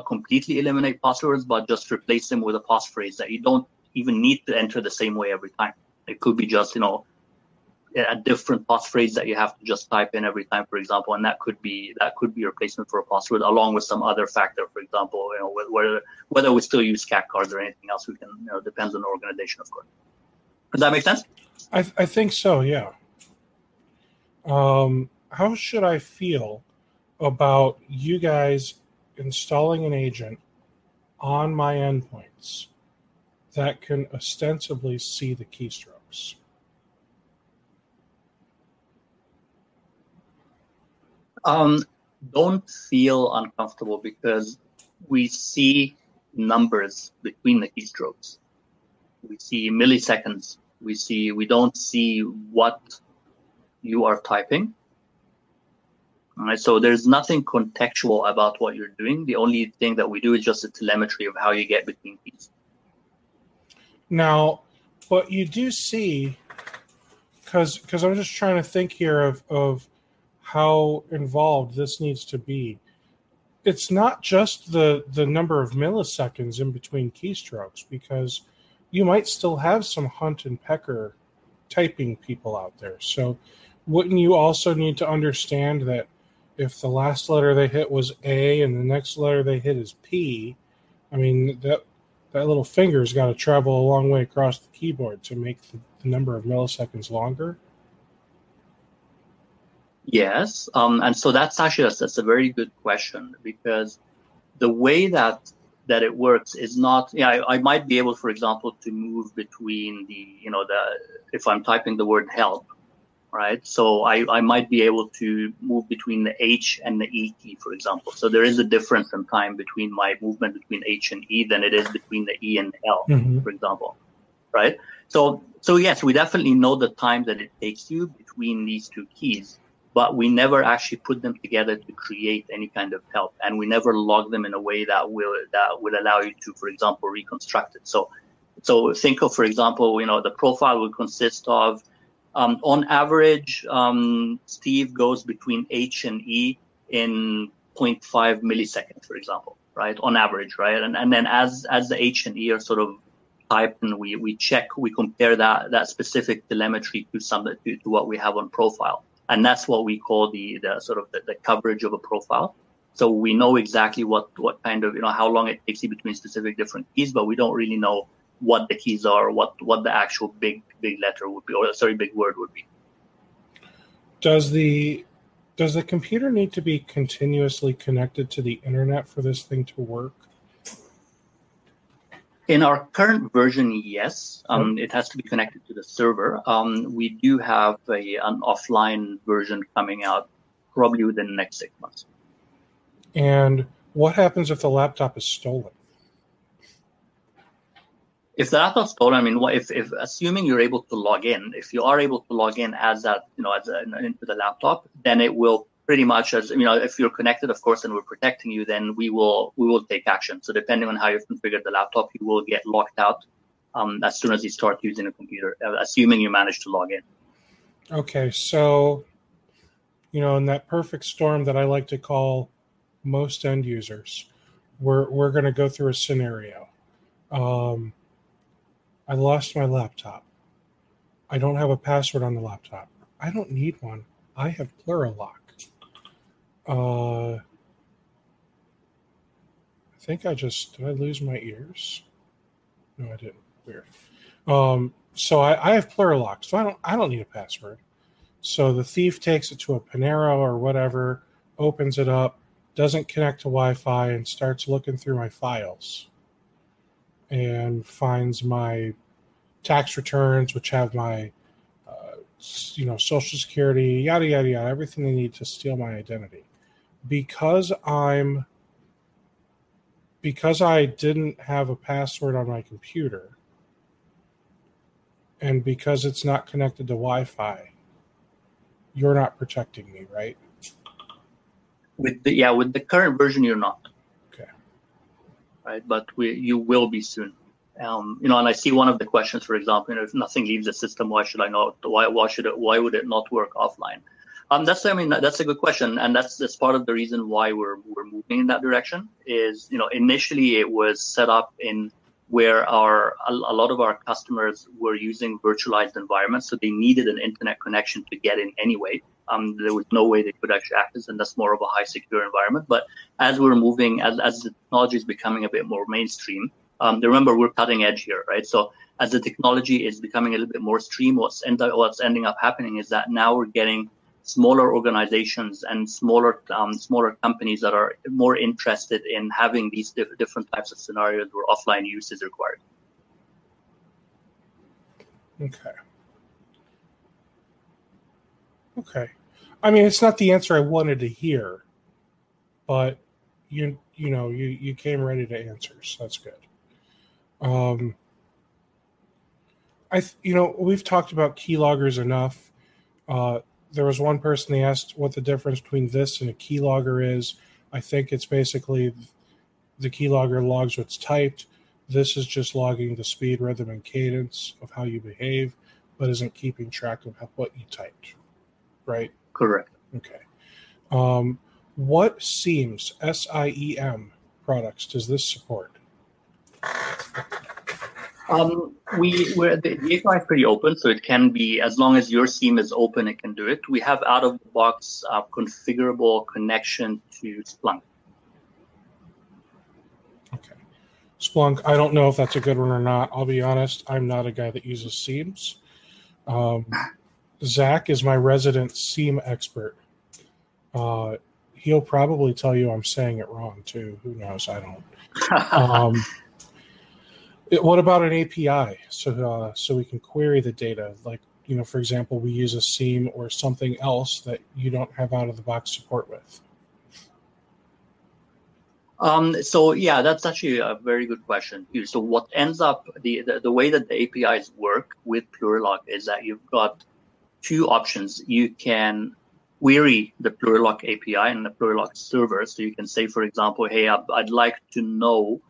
completely eliminate passwords, but just replace them with a passphrase that you don't even need to enter the same way every time. It could be just a different passphrase that you have to just type in every time, for example, and that could be a replacement for a password along with some other factor, for example, whether we still use CAC cards or anything else. We can, depends on the organization, of course. Does that make sense? I think so, yeah. How should I feel about you guys installing an agent on my endpoints that can ostensibly see the keystrokes? Don't feel uncomfortable because we see numbers between the keystrokes. We see milliseconds. We don't see what you are typing. All right, so there's nothing contextual about what you're doing. The only thing that we do is just a telemetry of how you get between keys. Now, but you do see, because I'm just trying to think here of how involved this needs to be. It's not just the number of milliseconds in between keystrokes, because you might still have some hunt and pecker typing people out there. So wouldn't you also need to understand that if the last letter they hit was A and the next letter they hit is P, I mean, that little finger's got to travel a long way across the keyboard to make the number of milliseconds longer? Yes, and so that's a very good question, because the way that it works is not. I might be able, for example, to move between if I'm typing the word help, right? So I might be able to move between the H and the E key, for example. So there is a difference in time between my movement between H and E than it is between the E and the L, for example, right? So yes, we definitely know the time that it takes you between these two keys, but we never actually put them together to create any kind of help, and we never log them in a way that will allow you to, for example, reconstruct it. So think of, for example, the profile will consist of, on average, Steve goes between H and E in 0.5 milliseconds, for example, right? On average, right? And then as the H and E are sort of typed, and we compare that specific telemetry to what we have on profile. And that's what we call the sort of the coverage of a profile. So we know exactly what kind of, how long it takes you between specific different keys, but we don't really know what the keys are, what the actual big letter would be, big word would be. Does the computer need to be continuously connected to the internet for this thing to work? In our current version, yes, Yep. it has to be connected to the server. We do have an offline version coming out probably within the next 6 months. And what happens if the laptop is stolen? If the laptop's stolen, I mean, if assuming you're able to log in, if you are able to log in into the laptop, then it will pretty much, as if you're connected, of course, and we're protecting you, then we will take action. So depending on how you've configured the laptop, you will get locked out as soon as you start using a computer, assuming you manage to log in. Okay, so in that perfect storm that I like to call most end users, we're going to go through a scenario. I lost my laptop. I don't have a password on the laptop. I don't need one. I have Plurilock. I think did I lose my ears? No, I didn't. Weird. So I have Plurilock, so I don't need a password. So the thief takes it to a Panera or whatever, opens it up, doesn't connect to Wi-Fi, and starts looking through my files and finds my tax returns, which have my Social Security, yada yada yada, everything they need to steal my identity. Because I didn't have a password on my computer, and because it's not connected to Wi-Fi, you're not protecting me, right? With the current version, you're not. Okay. Right, but you will be soon. And I see one of the questions, for example, if nothing leaves the system, why should I not? Why would it not work offline? That's a good question, and that's part of the reason why we're moving in that direction. Is initially it was set up in where a lot of our customers were using virtualized environments, so they needed an internet connection to get in anyway. There was no way they could actually access, and that's more of a high secure environment. But as we're moving, as the technology is becoming a bit more mainstream, remember we're cutting edge here, right? So as the technology is becoming a little bit more stream, what's ending up happening is that now we're getting smaller organizations and smaller companies that are more interested in having these different types of scenarios where offline use is required. Okay. I mean, it's not the answer I wanted to hear, but you came ready to answer, so that's good. We've talked about keyloggers enough. There was one person, they asked what the difference between this and a keylogger is. I think it's basically the keylogger logs what's typed. This is just logging the speed, rhythm, and cadence of how you behave, but isn't keeping track of what you typed, right? Correct. Okay. What SIEM, SIEM products does this support? The API is pretty open, so it can be, as long as your SIEM is open, it can do it. We have out-of-the-box configurable connection to Splunk. Okay. Splunk, I don't know if that's a good one or not. I'll be honest, I'm not a guy that uses SIEMs. Zach is my resident SIEM expert. He'll probably tell you I'm saying it wrong, too. Who knows? I don't. What about an API? So we can query the data. Like, for example, we use a SIEM or something else that you don't have out-of-the-box support with. So yeah, that's actually a very good question. So what ends up, the way that the APIs work with Plurilock is that you've got two options. You can query the Plurilock API and the Plurilock server. So you can say, for example, hey, I'd like to know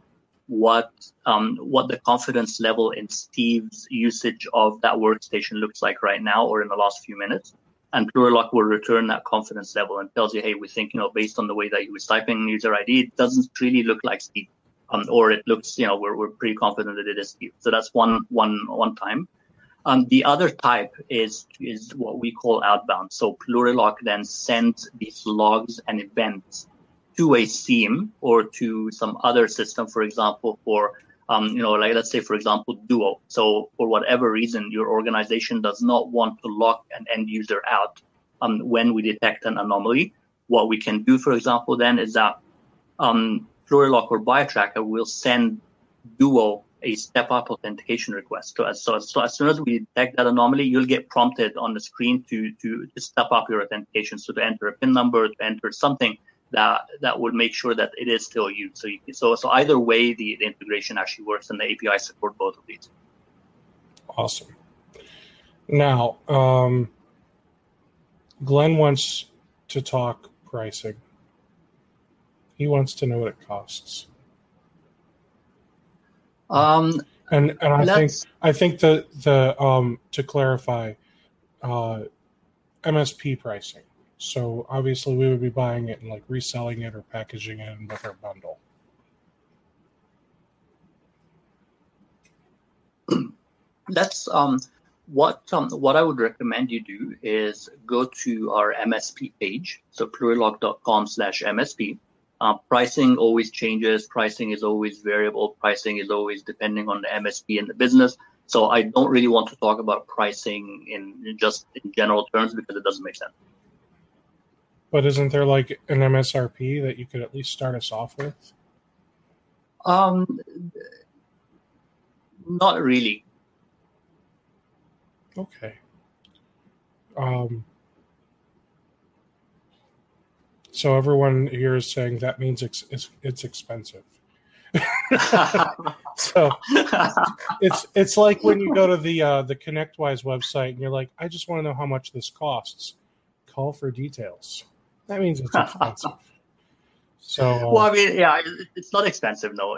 what the confidence level in Steve's usage of that workstation looks like right now or in the last few minutes. And Plurilock will return that confidence level and tells you, hey, we think, based on the way that he was typing user ID, it doesn't really look like Steve. Or it looks, we're pretty confident that it is Steve. So that's one time. The other type is what we call outbound. So Plurilock then sends these logs and events to a SIEM or to some other system, for example, for let's say, for example, Duo. So for whatever reason, your organization does not want to lock an end user out when we detect an anomaly. What we can do, for example, then is that Plurilock or BioTracker will send Duo a step-up authentication request. So as soon as we detect that anomaly, you'll get prompted on the screen to step up your authentication. So to enter a PIN number, to enter something that would make sure that it is still you. So either way, the integration actually works, and the API support both of these. Awesome. Now, Glenn wants to talk pricing. He wants to know what it costs. And I think the to clarify, MSP pricing. So obviously we would be buying it and like reselling it or packaging it in with our bundle. That's what I would recommend you do is go to our MSP page, so plurilock.com/MSP. Pricing always changes. Pricing is always variable. Pricing is always depending on the MSP and the business. So I don't really want to talk about pricing in general terms because it doesn't make sense. But isn't there like an MSRP that you could at least start us off with? Not really. Okay. So everyone here is saying that means it's expensive. So it's like when you go to the ConnectWise website and you're like, I just want to know how much this costs. Call for details. That means it's expensive. So well, I mean, yeah, it's not expensive. No,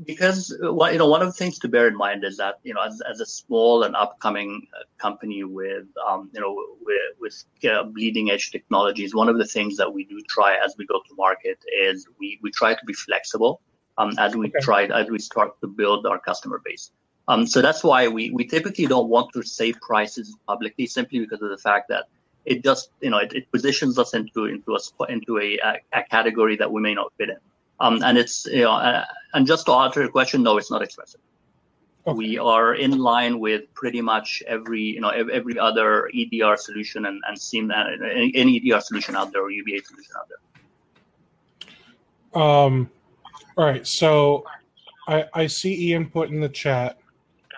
because one of the things to bear in mind is that as a small and upcoming company with bleeding edge technologies, one of the things that we do try as we go to market is we try to be flexible as we start to build our customer base. So that's why we typically don't want to say prices publicly, simply because of the fact that it just it positions us into a category that we may not fit in. And it's and just to answer your question, no, it's not expensive. Okay. We are in line with pretty much every other EDR solution and SIEM, any EDR solution out there or UBA solution out there. All right, so I see Ian put in the chat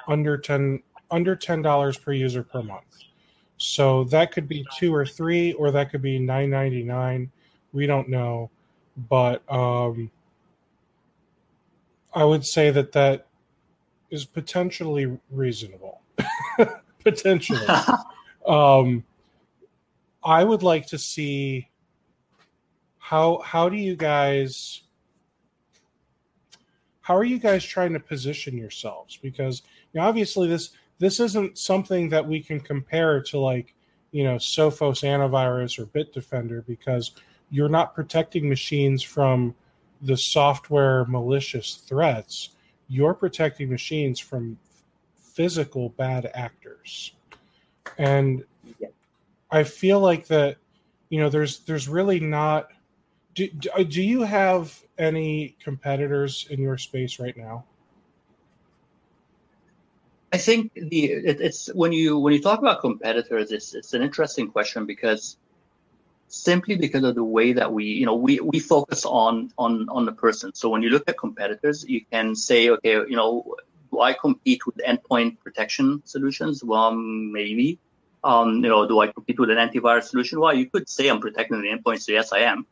under $10 per user per month. So that could be 2 or 3, or that could be $9.99. We don't know, but I would say that is potentially reasonable. Potentially. I would like to see how are you guys trying to position yourselves? Because obviously this isn't something that we can compare to like, Sophos antivirus or Bitdefender, because you're not protecting machines from the software malicious threats. You're protecting machines from physical bad actors. And I feel like that, there's really not. Do you have any competitors in your space right now? I think it's when you talk about competitors, it's an interesting question because of the way that we focus on the person. So when you look at competitors, you can say, okay, do I compete with endpoint protection solutions? Well, maybe. Do I compete with an antivirus solution? Well, you could say I'm protecting the endpoint, so yes, I am.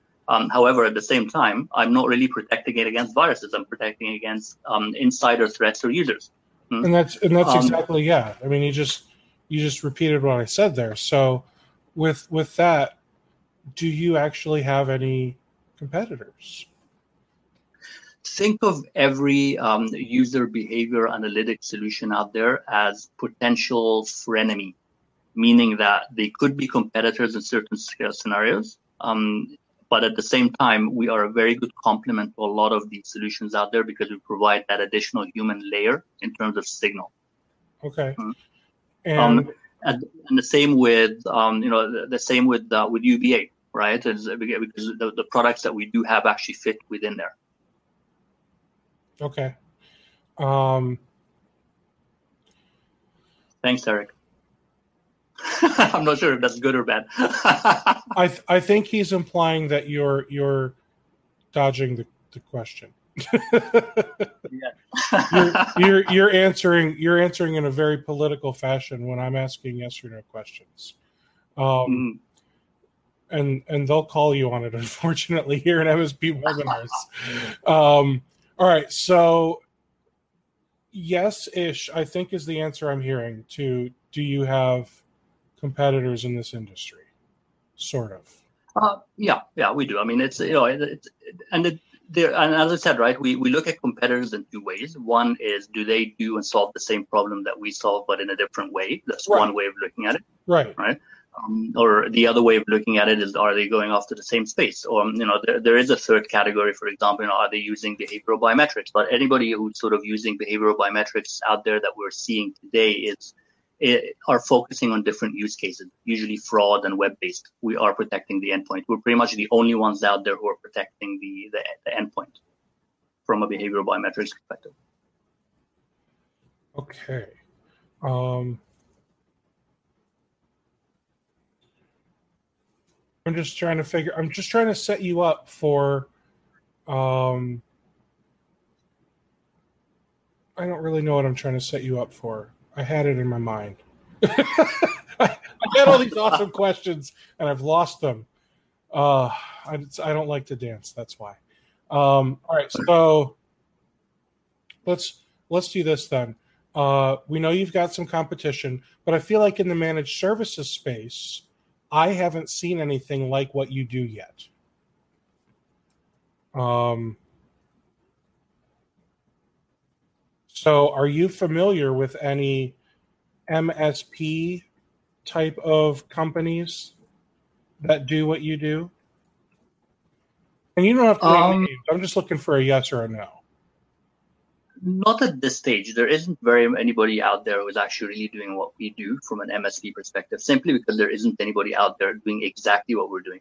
However, at the same time, I'm not really protecting it against viruses. I'm protecting it against insider threats or users. And that's exactly, yeah. I mean, you just repeated what I said there. So with that, do you actually have any competitors? Think of every user behavior analytics solution out there as potential frenemy, meaning that they could be competitors in certain scenarios. But at the same time, we are a very good complement to a lot of these solutions out there because we provide that additional human layer in terms of signal. Okay. And the same with with UBA, right? Because the products that we do have actually fit within there. Okay. Thanks, Eric. I'm not sure if that's good or bad. I think he's implying that you're dodging the question. You're answering in a very political fashion when I'm asking yes or no questions. And they'll call you on it, unfortunately, here in MSP webinars. All right, so yes-ish, I think, is the answer I'm hearing to, do you have competitors in this industry? Sort of. Yeah, we do. I mean, it's, and as I said, right, we look at competitors in two ways. One is, do they do and solve the same problem that we solve, but in a different way? That's one way of looking at it. Right. Or the other way of looking at it is, are they going after the same space? Or, there is a third category, for example, are they using behavioral biometrics? But anybody who's sort of using behavioral biometrics out there that we're seeing today are focusing on different use cases, usually fraud and web-based. We are protecting the endpoint. We're pretty much the only ones out there who are protecting the endpoint from a behavioral biometrics perspective. Okay. I'm just trying to set you up for, I don't really know what I'm trying to set you up for. I had it in my mind. I had all these awesome questions and I've lost them. I don't like to dance. That's why. All right. So let's do this then. We know you've got some competition, but I feel like in the managed services space, I haven't seen anything like what you do yet. So are you familiar with any MSP type of companies that do what you do? And you don't have to name names. I'm just looking for a yes or a no. Not at this stage. There isn't anybody out there who's actually really doing what we do from an MSP perspective, simply because there isn't anybody out there doing exactly what we're doing.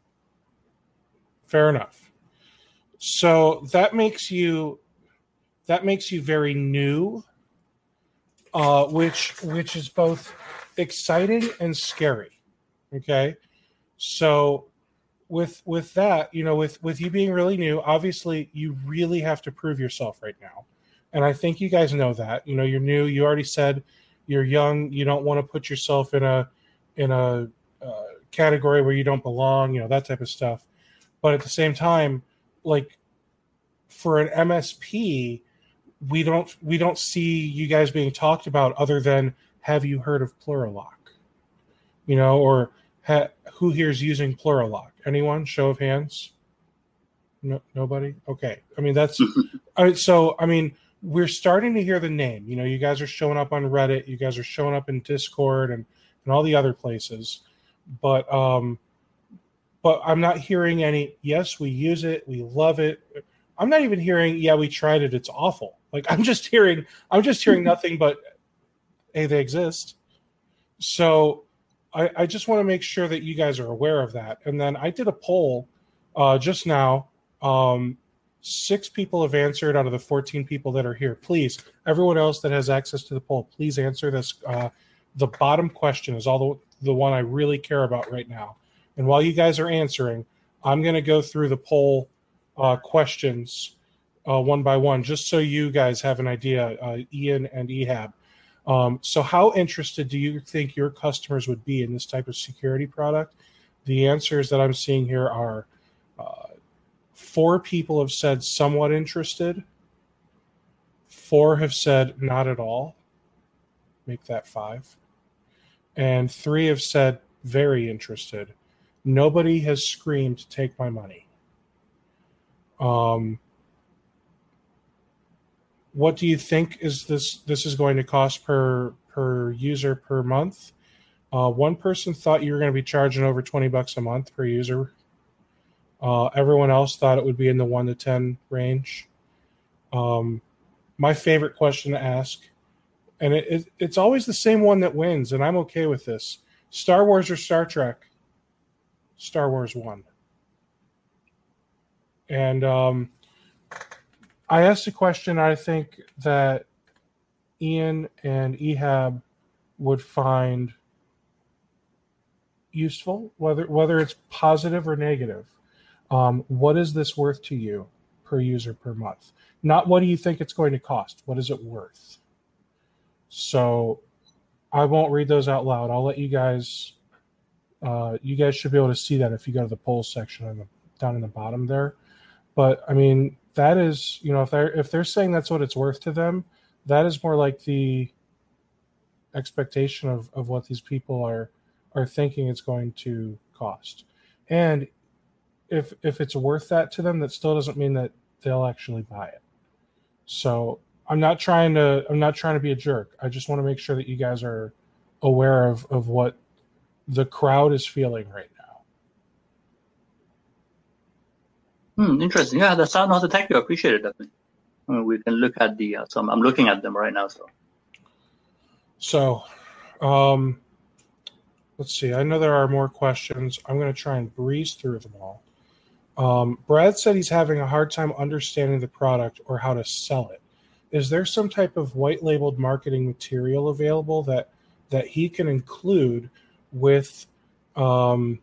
Fair enough. So that makes you very new, which is both exciting and scary. Okay, so with that, with you being really new, obviously you really have to prove yourself right now. And I think you guys know that. You're new. You already said you're young. You don't want to put yourself in a category where you don't belong. That type of stuff. But at the same time, like for an MSP, we don't see you guys being talked about other than, have you heard of Plurilock? Or who here is using Plurilock? Anyone? Show of hands. No, nobody. Okay. I mean that's. We're starting to hear the name. You guys are showing up on Reddit. You guys are showing up in Discord and all the other places. But I'm not hearing any, yes, we use it, we love it. I'm not even hearing, yeah, we tried it, it's awful. Like I'm just hearing nothing but, hey, they exist. So I just want to make sure that you guys are aware of that. And then I did a poll just now. 6 people have answered out of the 14 people that are here. Please, everyone else that has access to the poll, please answer this. The bottom question is the one I really care about right now. And while you guys are answering, I'm going to go through the poll questions one by one, just so you guys have an idea, Ian and Ehab. So how interested do you think your customers would be in this type of security product? The answers that I'm seeing here are 4 people have said somewhat interested. 4 have said not at all. Make that 5. And 3 have said very interested. Nobody has screamed, take my money. What do you think this is going to cost per user per month? One person thought you were going to be charging over $20 a month per user. Everyone else thought it would be in the 1 to 10 range. My favorite question to ask, and it's always the same one that wins, and I'm okay with this. Star Wars or Star Trek? Star Wars won. And I asked a question I think that Ian and Ehab would find useful, whether it's positive or negative. What is this worth to you? per user per month. Not what do you think it's going to cost? What is it worth? So I won't read those out loud. I'll let you guys. You guys should be able to see that if you go to the polls section down in the bottom there. But I mean, that is, if they're saying that's what it's worth to them, that is more like the expectation of what these people are thinking it's going to cost. And if it's worth that to them, that still doesn't mean that they'll actually buy it. So I'm not trying to be a jerk. I just want to make sure that you guys are aware of what the crowd is feeling right now. Interesting. Yeah, that's not the thank you. I appreciate it definitely. We can look at the. I'm looking at them right now. So, let's see. I know there are more questions. I'm going to try and breeze through them all. Brad said he's having a hard time understanding the product or how to sell it. Is there some type of white labeled marketing material available that he can include with when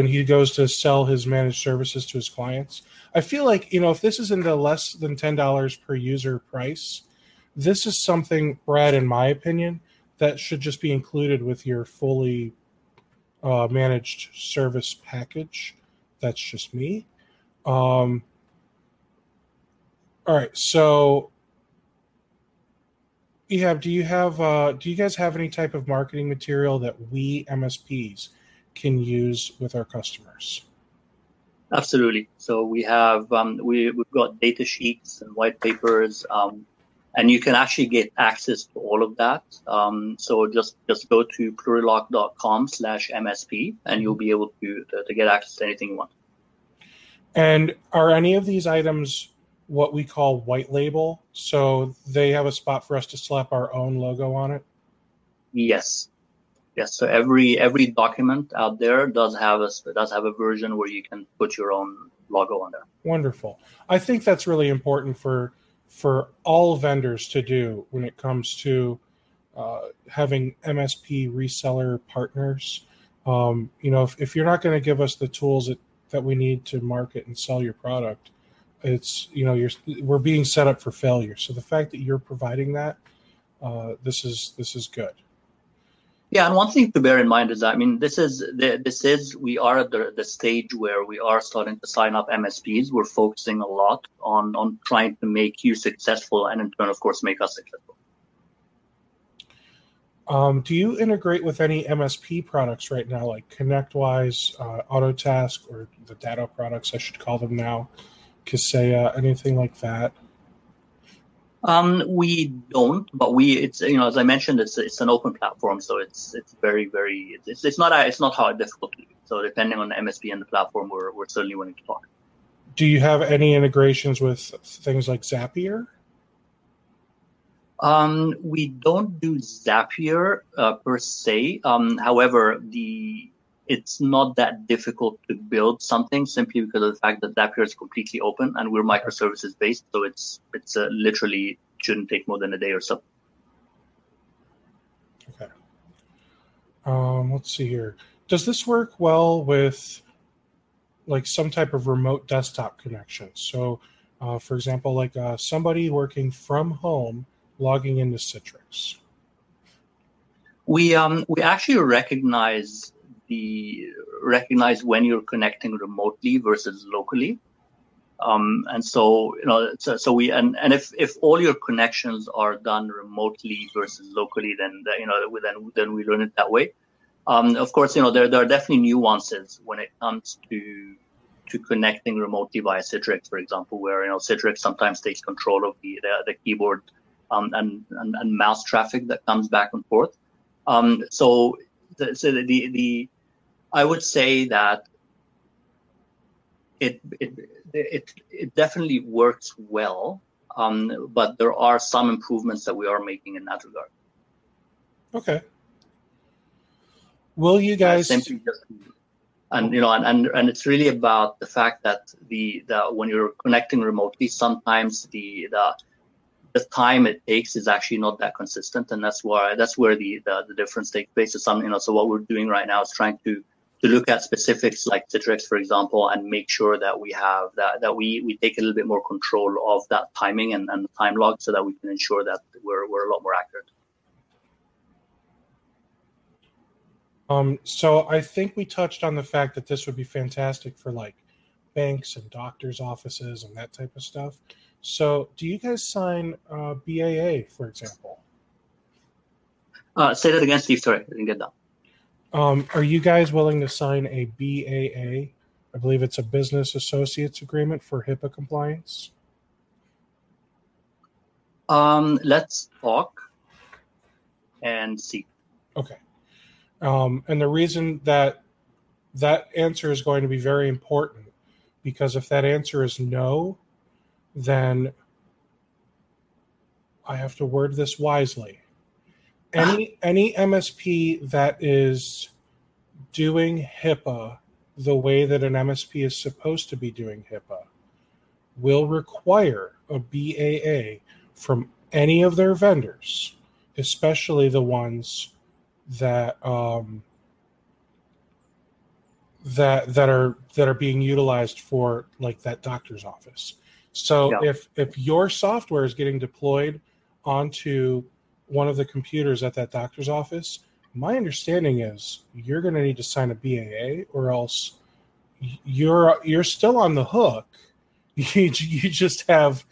he goes to sell his managed services to his clients? I feel like, if this is in the less than $10 per user price, this is something, Brad, in my opinion, that should just be included with your fully managed service package. That's just me. All right, so Ehab, do you guys have any type of marketing material that we MSPs can use with our customers? Absolutely. So we have we've got data sheets and white papers, and you can actually get access to all of that. So just go to plurilock.com/MSP, and you'll be able to get access to anything you want. And are any of these items what we call white label? So they have a spot for us to slap our own logo on it? Yes. So every document out there does have a version where you can put your own logo on there. Wonderful. I think that's really important for all vendors to do when it comes to having MSP reseller partners. If you're not going to give us the tools that we need to market and sell your product, it's we're being set up for failure. So the fact that you're providing that, this is good. Yeah, and one thing to bear in mind is that, we are at the stage where we are starting to sign up MSPs. We're focusing a lot on trying to make you successful, and in turn, of course, make us successful. Do you integrate with any MSP products right now, like ConnectWise, Autotask, or the data products, I should call them now, Kaseya, anything like that? We don't, but it's as I mentioned, it's an open platform, so it's very it's not hard difficult to do. So depending on the MSP and the platform, we're certainly willing to talk. Do you have any integrations with things like Zapier? We don't do Zapier per se. However, it's not that difficult to build something simply because of the fact that Zapier is completely open and we're microservices based. So it's literally shouldn't take more than a day or so. Okay. Let's see here. Does this work well with like some type of remote desktop connection? So, for example, like somebody working from home logging into Citrix. We actually recognize when you're connecting remotely versus locally, and so if all your connections are done remotely versus locally, then we learn it that way. Of course, there are definitely nuances when it comes to connecting remotely via Citrix, for example, where Citrix sometimes takes control of the keyboard and mouse traffic that comes back and forth. So I would say that it definitely works well, but there are some improvements that we are making in that regard. Okay. Will you guys simply just, and it's really about the fact that when you're connecting remotely, sometimes the time it takes is actually not that consistent, and that's where the difference takes place. So what we're doing right now is trying to look at specifics like Citrix, for example, and make sure that we have that we take a little bit more control of that timing and the time log, so that we can ensure that we're a lot more accurate. So I think we touched on the fact that this would be fantastic for like banks and doctors' offices and that type of stuff. So do you guys sign BAA, for example? Say that again, Steve. Sorry, I didn't get that. Are you guys willing to sign a BAA? I believe it's a Business Associates Agreement for HIPAA compliance. Let's talk and see. Okay. And the reason that answer is going to be very important, because if that answer is no, then I have to word this wisely. Any MSP that is doing HIPAA the way that an MSP is supposed to be doing HIPAA will require a BAA from any of their vendors, especially the ones that that are being utilized for like that doctor's office. So Yeah. if your software is getting deployed onto one of the computers at that doctor's office, my understanding is you're going to need to sign a BAA, or else you're still on the hook. You just have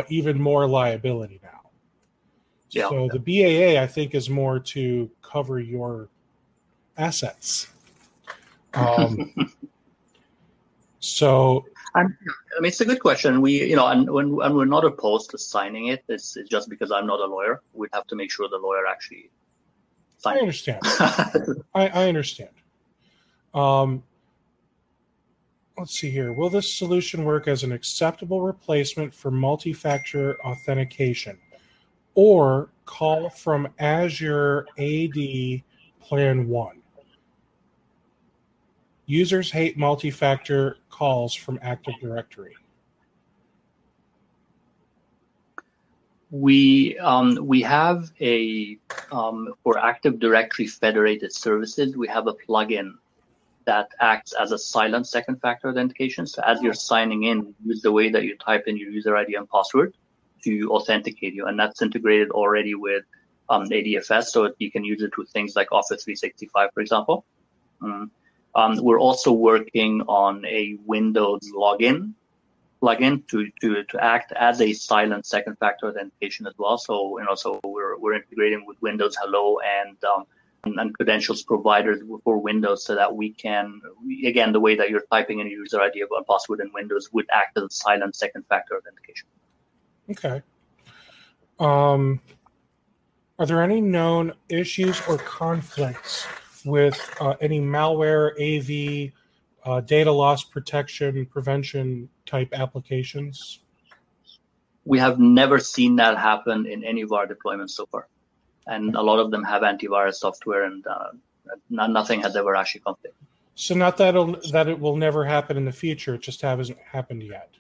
even more liability now. Yeah. So the BAA, I think, is more to cover your assets. So I mean, it's a good question. And we're not opposed to signing it. It's just because I'm not a lawyer. We'd have to make sure the lawyer actually signs. I understand. I understand. Let's see here. Will this solution work as an acceptable replacement for multi-factor authentication, or call from Azure AD Plan 1? Users hate multi-factor calls from Active Directory. We have a for Active Directory federated services, we have a plugin that acts as a silent second factor authentication. So as you're signing in, use the way that you type in your user ID and password to authenticate you, and that's integrated already with ADFS, so you can use it with things like Office 365, for example. We're also working on a Windows login plugin to act as a silent second factor authentication as well. So so we're integrating with Windows Hello and credentials providers for Windows, so that we can, again, the way that you're typing in a user ID or password in Windows would act as a silent second factor authentication. Okay. Are there any known issues or conflicts with any malware, AV, data loss protection, prevention type applications? We have never seen that happen in any of our deployments so far. And a lot of them have antivirus software, and nothing has ever actually conflicted. So not that it will never happen in the future, it just hasn't happened yet.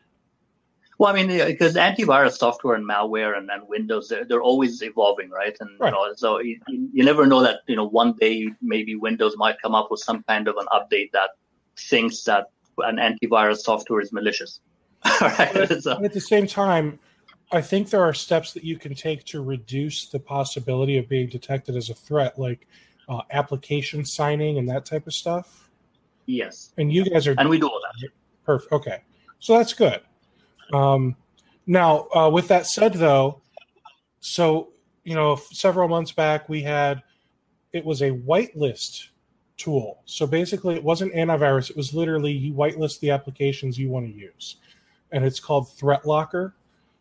Well, I mean, because antivirus software and malware and Windows, they're always evolving, right? And right. So you never know that one day maybe Windows might come up with some kind of an update that thinks that an antivirus software is malicious. Right? But at the same time, I think there are steps that you can take to reduce the possibility of being detected as a threat, like application signing and that type of stuff. Yes. And you guys are... And we do all that. Perfect. Okay. So that's good. Now, with that said, though, so, several months back, it was a whitelist tool. So basically, it wasn't antivirus. It was literally you whitelist the applications you want to use. And it's called Threat Locker.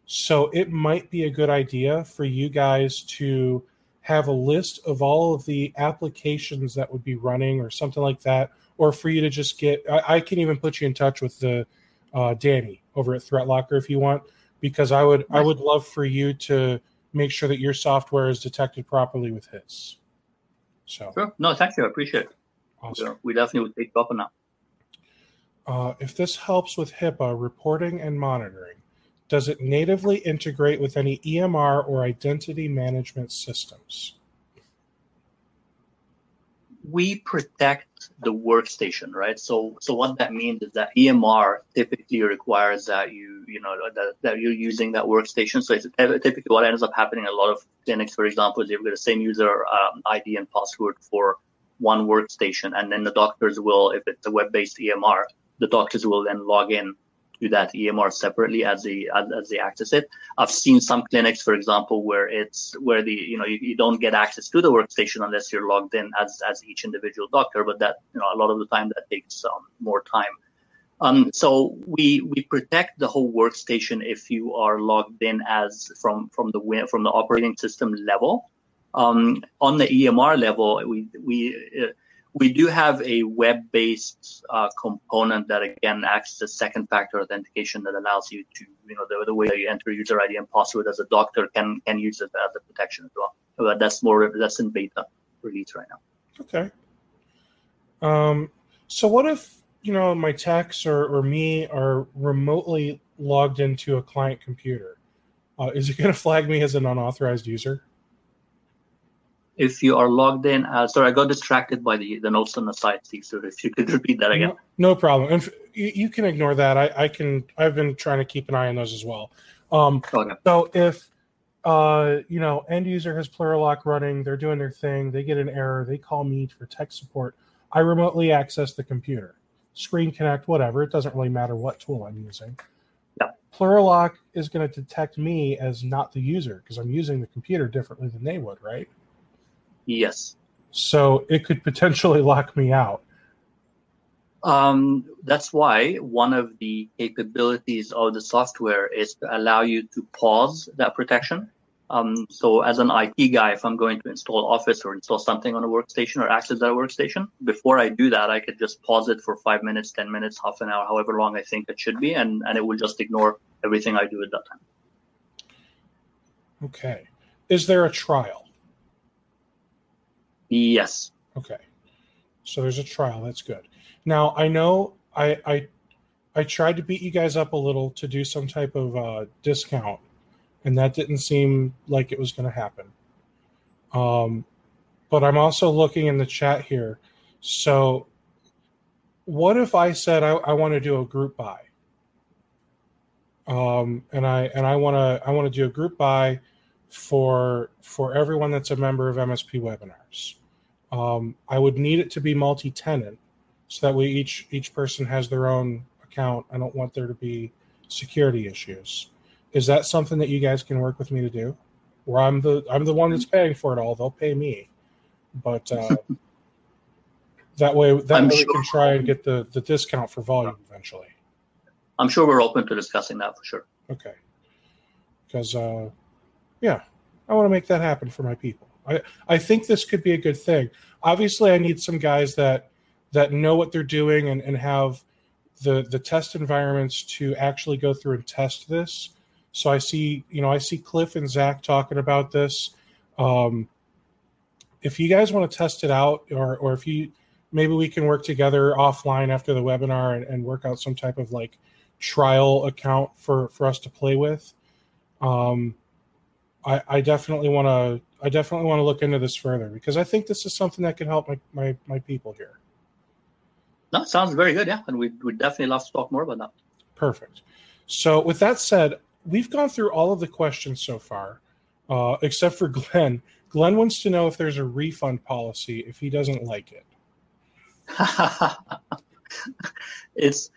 So it might be a good idea for you guys to have a list of all of the applications that would be running or something like that, or for you to just I can even put you in touch with the Danny over at Threat Locker if you want, because I would love for you to make sure that your software is detected properly with his. So sure. No, thank you. I appreciate it. Awesome. So we definitely would take you up on that. If this helps with HIPAA reporting and monitoring, does it natively integrate with any EMR or identity management systems? We protect the workstation, right? So what that means is that EMR typically requires that that you're using that workstation. So it's typically what ends up happening in a lot of clinics, for example, is they've got the same user ID and password for one workstation, and then the doctors will, if it's a web-based EMR, the doctors will then log in to that EMR separately as they access it. I've seen some clinics, for example, where you don't get access to the workstation unless you're logged in as each individual doctor, but that a lot of the time that takes more time. So we protect the whole workstation if you are logged in as from the operating system level. On the EMR level, we do have a web-based component that again acts as second factor authentication that allows you to, the way you enter user ID and password as a doctor can use it as a protection as well. But that's in beta release right now. Okay. So what if, my techs or me are remotely logged into a client computer? Is it going to flag me as an unauthorized user? If you are logged in, sorry, I got distracted by the notes on the side, Steve. So if you could repeat that again. No problem. And you can ignore that. I've been trying to keep an eye on those as well. Okay. So if end user has Plurilock running, they're doing their thing, they get an error, they call me for tech support. I remotely access the computer, screen connect, whatever. It doesn't really matter what tool I'm using. Yeah. Plurilock is going to detect me as not the user because I'm using the computer differently than they would, right? Yes. So it could potentially lock me out. That's why one of the capabilities of the software is to allow you to pause that protection. So as an IT guy, if I'm going to install Office or install something on a workstation or access that workstation, before I do that, I could just pause it for 5 minutes, 10 minutes, half an hour, however long I think it should be, and it will just ignore everything I do at that time. Okay. Is there a trial? Yes. Okay. So there's a trial. That's good. Now, I know I tried to beat you guys up a little to do some type of discount, and that didn't seem like it was going to happen. But I'm also looking in the chat here. So what if I said I want to do a group buy? And I want to do a group buy for everyone that's a member of MSP webinars. I would need it to be multi-tenant so that way each person has their own account. I don't want there to be security issues. Is that something that you guys can work with me to do? Where I'm the one that's paying for it all. They'll pay me, but that way we can try and get the discount for volume eventually. I'm sure we're open to discussing that for sure. Okay. Because I want to make that happen for my people. I think this could be a good thing. Obviously, I need some guys that know what they're doing and have the test environments to actually go through and test this. So I see Cliff and Zach talking about this. If you guys want to test it out, or if maybe we can work together offline after the webinar and work out some type of like trial account for us to play with. I definitely want to look into this further because I think this is something that could help my people here. That sounds very good, yeah, and we'd definitely love to talk more about that. Perfect. So with that said, we've gone through all of the questions so far, except for Glenn. Glenn wants to know if there's a refund policy if he doesn't like it. It's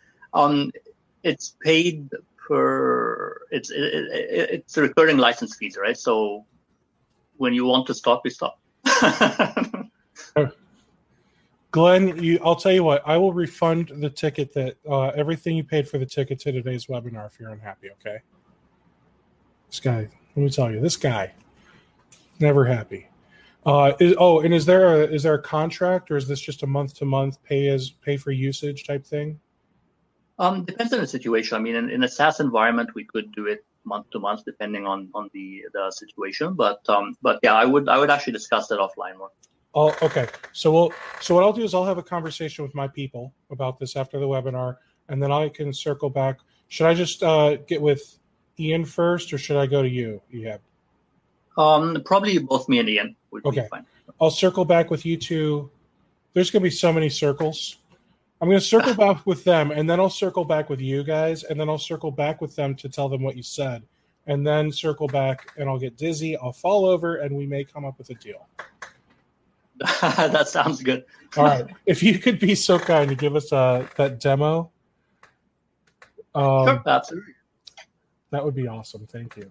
paid per it's a recurring license fees, right? So when you want to stop, you stop. Glenn, I'll tell you what, I will refund the ticket that everything you paid for the ticket to today's webinar if you're unhappy, okay? This guy, let me tell you, this guy, never happy. Is there a contract, or is this just a month-to-month pay for usage type thing? Depends on the situation. I mean, in a SaaS environment, we could do it month to month, depending on the situation. But yeah, I would actually discuss that offline more. Oh, okay. So what I'll do is I'll have a conversation with my people about this after the webinar, and then I can circle back. Should I just get with Ian first, or should I go to you, Ehab? Probably both me and Ian would be fine. I'll circle back with you two there's going to be so many circles. I'm going to circle back with them, and then I'll circle back with you guys, and then I'll circle back with them to tell them what you said, and then circle back, and I'll get dizzy. I'll fall over, and we may come up with a deal. That sounds good. All right. If you could be so kind to give us that demo. Sure, absolutely. That would be awesome. Thank you.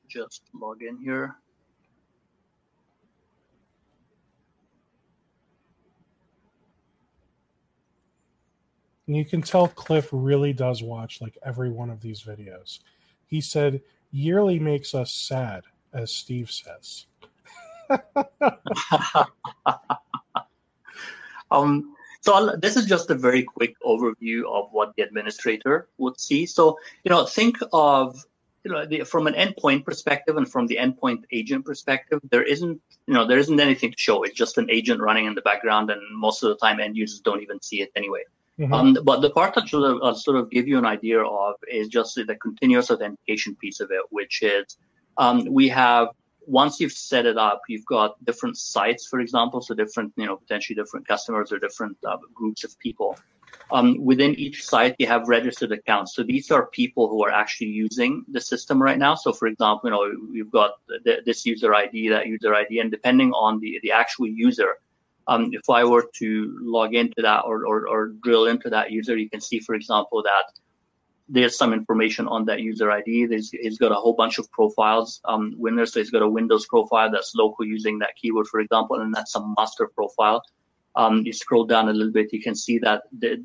Just log in here. And you can tell Cliff really does watch like every one of these videos. He said, yearly makes us sad, as Steve says. So this is just a very quick overview of what the administrator would see. So, think of, from an endpoint perspective and from the endpoint agent perspective, there isn't anything to show. It's just an agent running in the background, and most of the time end users don't even see it anyway. Mm-hmm. But the part that I'll sort of give you an idea of is just the continuous authentication piece of it, which is we have, once you've set it up, you've got different sites, for example, so different, potentially different customers or different groups of people. Within each site, you have registered accounts. So these are people who are actually using the system right now. So, for example, you've got this user ID, that user ID, and depending on the actual user, if I were to log into that or drill into that user, you can see, for example, that there's some information on that user ID. He's got a whole bunch of profiles. Windows, so he's got a Windows profile that's local using that keyword, for example, and that's a master profile. You scroll down a little bit, you can see that the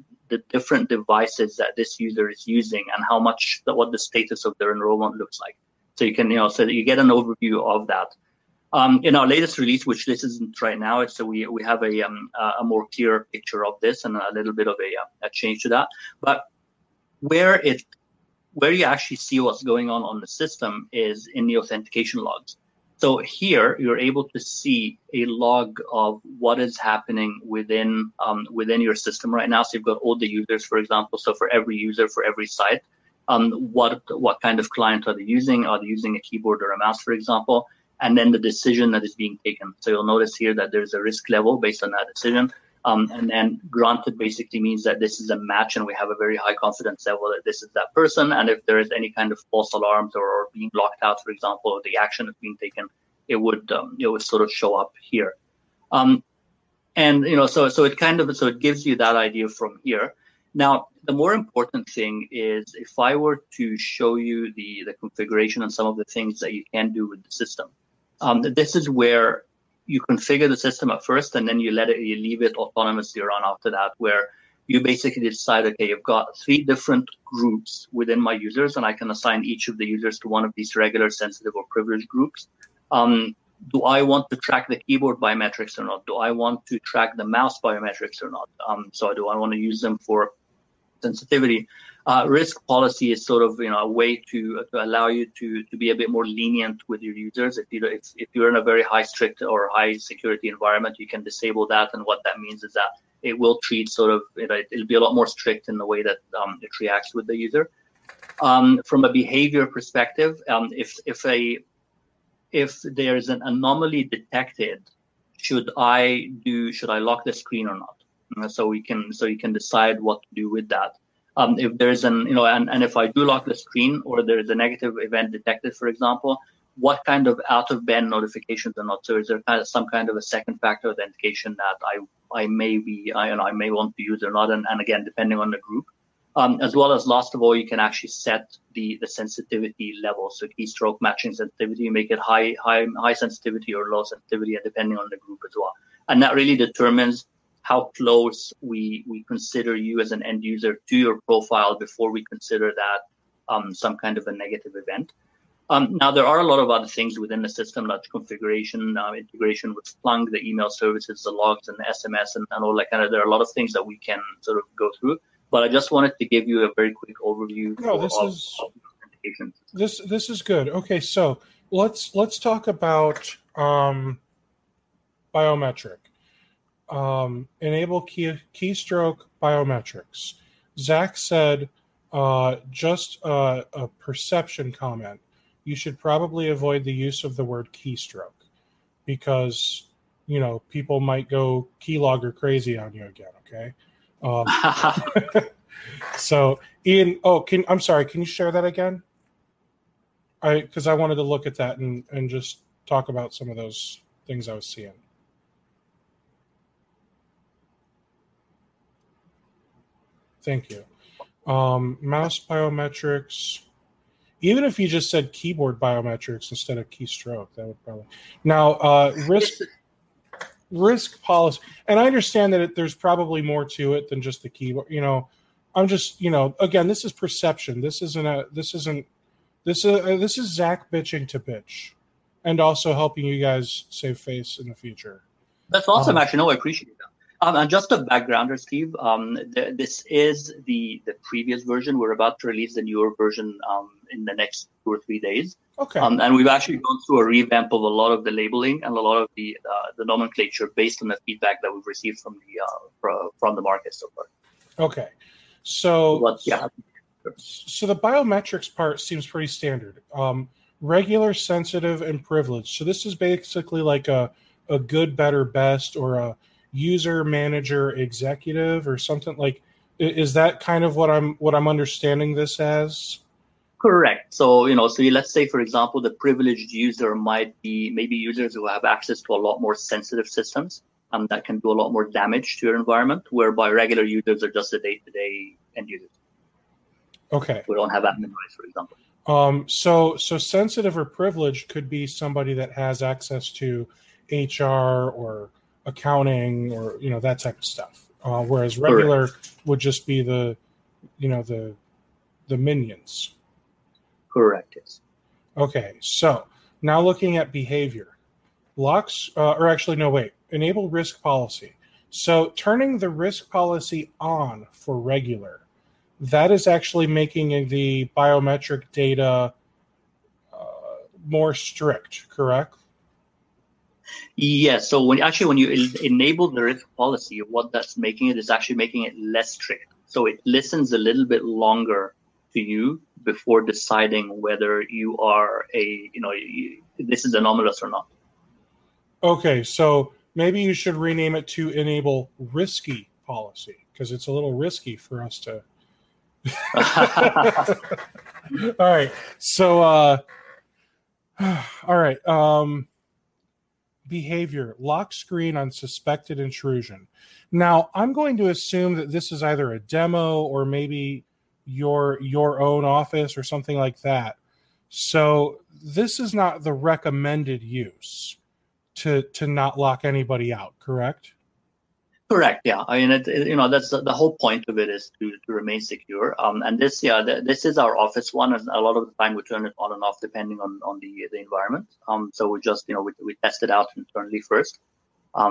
different devices that this user is using and what the status of their enrollment looks like. So you can, so that you get an overview of that. In our latest release, which this isn't right now, so we have a more clear picture of this and a little bit of a change to that. But where you actually see what's going on the system is in the authentication logs. So here you're able to see a log of what is happening within your system right now. So you've got all the users, for example. So for every user, for every site, what kind of client are they using? Are they using a keyboard or a mouse, for example? And then the decision that is being taken. So you'll notice here that there's a risk level based on that decision. And then granted basically means that this is a match and we have a very high confidence level that this is that person. And if there is any kind of false alarms or being locked out, for example, or the action is being taken, it would sort of show up here. So it gives you that idea from here. Now, the more important thing is if I were to show you the configuration and some of the things that you can do with the system, this is where you configure the system at first, and then you leave it autonomously run after that, where you basically decide, okay, you've got 3 different groups within my users, and I can assign each of the users to one of these regular, sensitive, or privileged groups. Do I want to track the keyboard biometrics or not? Do I want to track the mouse biometrics or not? So do I want to use them for sensitivity? Risk policy is sort of a way to allow you to be a bit more lenient with your users. If you're in a very high strict or high security environment, you can disable that, and what that means is that it will treat it'll be a lot more strict in the way that it reacts with the user. From a behavior perspective, if there's an anomaly detected, should I lock the screen or not? So you can decide what to do with that. If there's and if I do lock the screen or there's a negative event detected, for example, what kind of out of band notifications are not? So is there some kind of a second factor authentication that I may want to use or not? And again, depending on the group, as well as last of all, you can actually set the sensitivity level. So keystroke matching sensitivity, you make it high sensitivity or low sensitivity, depending on the group as well. And that really determines how close we consider you as an end user to your profile before we consider that some kind of a negative event. Now, there are a lot of other things within the system, like configuration, integration with Splunk, the email services, the logs, and the SMS, and all that kind of. There are a lot of things that we can sort of go through. But I just wanted to give you a very quick overview of authentication. This is good. Okay, so let's talk about biometric. Enable keystroke biometrics. Zach said just a perception comment. You should probably avoid the use of the word keystroke because people might go keylogger crazy on you again. Okay. So Ian, I'm sorry. Can you share that again? Because I wanted to look at that and just talk about some of those things I was seeing. Thank you. Mouse biometrics. Even if you just said keyboard biometrics instead of keystroke, that would probably. Now, risk policy, and I understand that there's probably more to it than just the keyboard. I'm just, again, this is perception. This is Zach bitching to bitch, and also helping you guys save face in the future. That's awesome, actually. No, I appreciate that. And just a backgrounder, Steve, this is the previous version. We're about to release the newer version in the next 2 or 3 days. Okay. And we've actually gone through a revamp of a lot of the labeling and a lot of the nomenclature based on the feedback that we've received from the market so far. Okay. So, yeah. So the biometrics part seems pretty standard. Regular, sensitive, and privileged. So this is basically like a good, better, best, or a user, manager, executive, or something like. Is that kind of what I'm understanding this as? Correct. So let's say, for example, the privileged user might be maybe users who have access to a lot more sensitive systems that can do a lot more damage to your environment, whereby regular users are just the day-to-day end users. Okay. We don't have admin rights, for example. So sensitive or privileged could be somebody that has access to HR or accounting or that type of stuff. Whereas regular would just be the minions. Correct. Yes. Okay. So now looking at behavior, locks enable risk policy. So turning the risk policy on for regular. That is actually making the biometric data more strict, correct? Yes. So when you enable the risk policy, what that's making it is actually making it less strict. So it listens a little bit longer to you before deciding whether you are this is anomalous or not. Okay, so maybe you should rename it to enable risky policy because it's a little risky for us to. All right. So, all right. Behavior, lock screen on suspected intrusion. Now, I'm going to assume that this is either a demo or maybe your own office or something like that. So this is not the recommended use to not lock anybody out, correct? Correct. Yeah. I mean, that's the whole point of it is to remain secure. And this is our office one, and a lot of the time we turn it on and off depending on the environment. So we just we test it out internally first.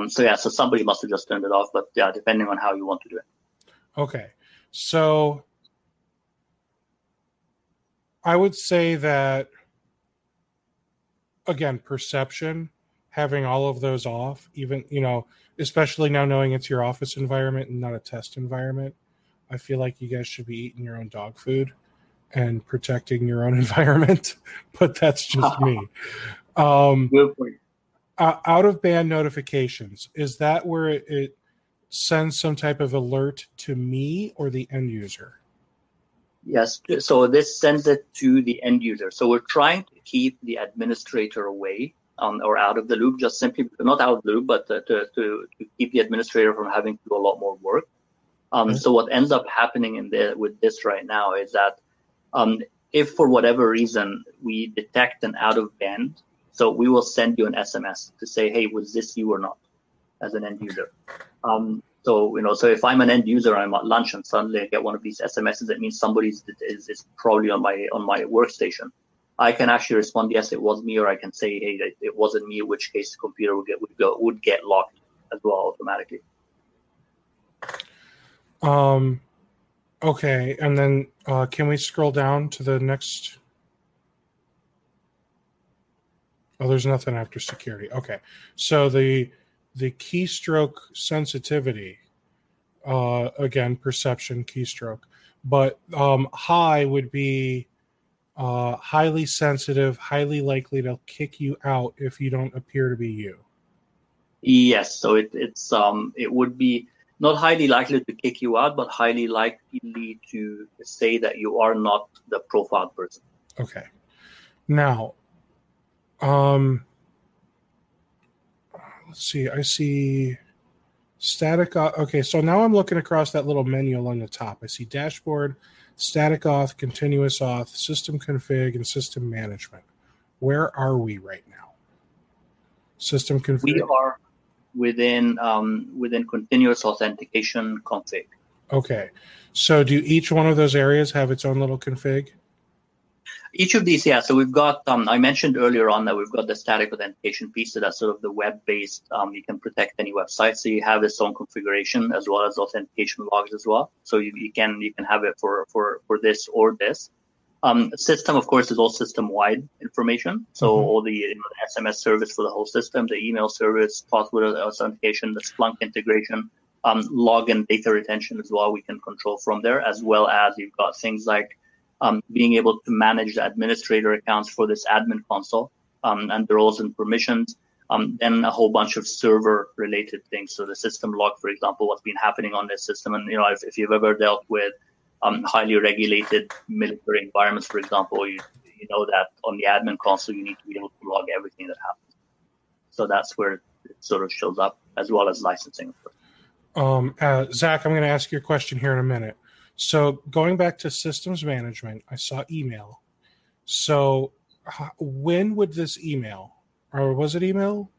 So somebody must have just turned it off, but yeah, depending on how you want to do it. Okay. So I would say that again, perception, having all of those off, even especially now knowing it's your office environment and not a test environment, I feel like you guys should be eating your own dog food and protecting your own environment. But that's just me. Good point. Out of band notifications, is that where it sends some type of alert to me or the end user? Yes. So this sends it to the end user. So we're trying to keep the administrator away. Or out of the loop, just simply not out of the loop, but to keep the administrator from having to do a lot more work. So what ends up happening with this right now is that if for whatever reason we detect an out of band, so we will send you an SMS to say, hey, was this you or not, as an end user. So if I'm an end user, I'm at lunch and suddenly I get one of these SMSs, that means somebody is probably on my workstation. I can actually respond, yes, it was me, or I can say, hey, it wasn't me, in which case the computer would get locked as well automatically. Okay, and then can we scroll down to the next? Oh, there's nothing after security. Okay, so the keystroke sensitivity, again, perception keystroke, but high would be highly sensitive, highly likely to kick you out if you don't appear to be you. Yes, so it would be not highly likely to kick you out, but highly likely to say that you are not the profiled person. Okay. Now, let's see. I see static auth. Okay, so now I'm looking across that little menu along the top. I see dashboard, static auth, continuous auth, system config, and system management. Where are we right now? System config. We are within continuous authentication config. Okay, so do each one of those areas have its own little config? Each of these, yeah. So we've got, I mentioned earlier on that we've got the static authentication piece. So that's sort of the web-based, you can protect any website. So you have its own configuration as well as authentication logs as well. So you can have it for this or this. System, of course, is all system-wide information. So all the SMS service for the whole system, the email service, password authentication, the Splunk integration, log and data retention as well, we can control from there, as well as you've got things like being able to manage the administrator accounts for this admin console and the roles and permissions, then a whole bunch of server-related things. So the system log, for example, what's been happening on this system. And if you've ever dealt with highly regulated military environments, for example, you know that on the admin console, you need to be able to log everything that happens. So that's where it sort of shows up, as well as licensing, of course. Zach, I'm going to ask you a question here in a minute. So going back to systems management, I saw email. So when would this email, or was it email,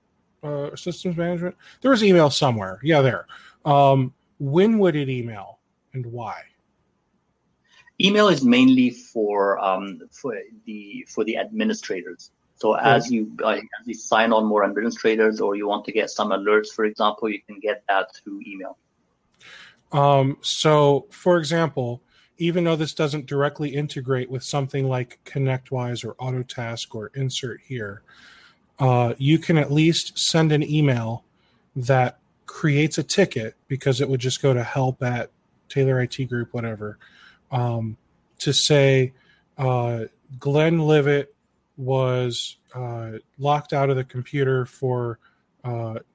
systems management? There was email somewhere. Yeah, there. When would it email and why? Email is mainly for the administrators. So as you sign on more administrators, or you want to get some alerts, for example, you can get that through email. So, for example, even though this doesn't directly integrate with something like ConnectWise or Autotask or Insert Here, you can at least send an email that creates a ticket, because it would just go to help at Taylor IT Group, whatever, to say Glenn Livett was locked out of the computer for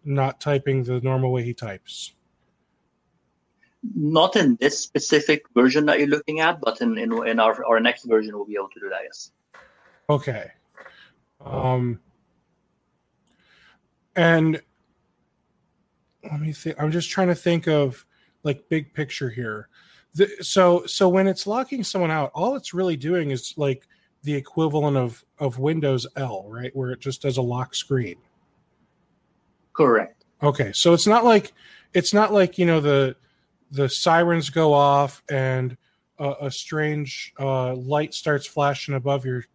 not typing the normal way he types. Not in this specific version that you're looking at, but in our next version, we'll be able to do that, yes. Okay. And let me think. I'm just trying to think of like big picture here. So when it's locking someone out, all it's really doing is like the equivalent of Windows L, right? Where it just does a lock screen. Correct. Okay. So it's not like the sirens go off and a strange light starts flashing above your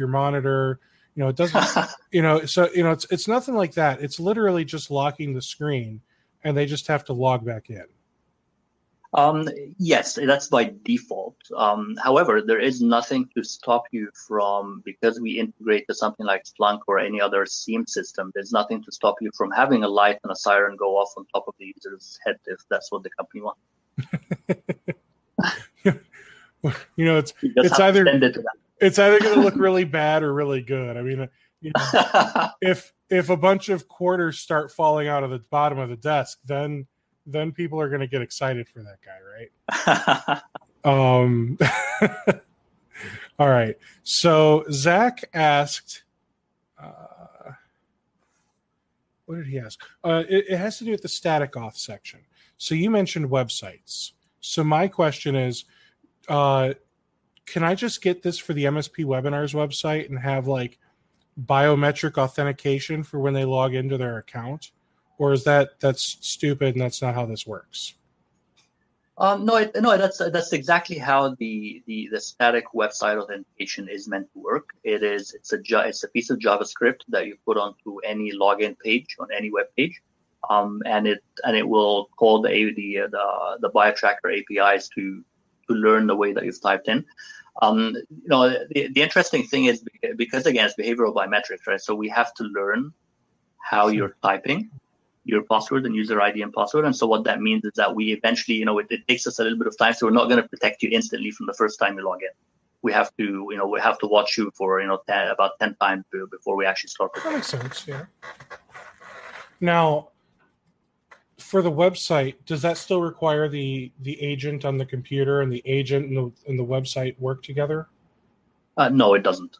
monitor. It doesn't. So it's nothing like that. It's literally just locking the screen, and they just have to log back in. Yes, that's by default. However, there is nothing to stop you from, because we integrate to something like Splunk or any other SIEM system, there's nothing to stop you from having a light and a siren go off on top of the user's head if that's what the company wants. It's either going to look really bad or really good. I mean, if a bunch of quarters start falling out of the bottom of the desk, then people are going to get excited for that guy, right? All right. So Zach asked, what did he ask? It has to do with the static auth section. So you mentioned websites. So my question is, can I just get this for the MSP Webinars website and have like biometric authentication for when they log into their account? Or is that's stupid and that's not how this works? No, that's exactly how the static website authentication is meant to work. It's a piece of JavaScript that you put onto any login page on any web page, and it will call the BioTracker APIs to learn the way that you've typed in. The interesting thing is, because again it's behavioral biometrics, right? So we have to learn how you're typing your password and user ID and password. And so what that means is that we eventually, it takes us a little bit of time. So we're not going to protect you instantly from the first time you log in. We have to watch you for, about 10 times before we actually start. That makes sense. Yeah. Now, for the website, does that still require the agent on the computer and the agent and the website work together? No, it doesn't.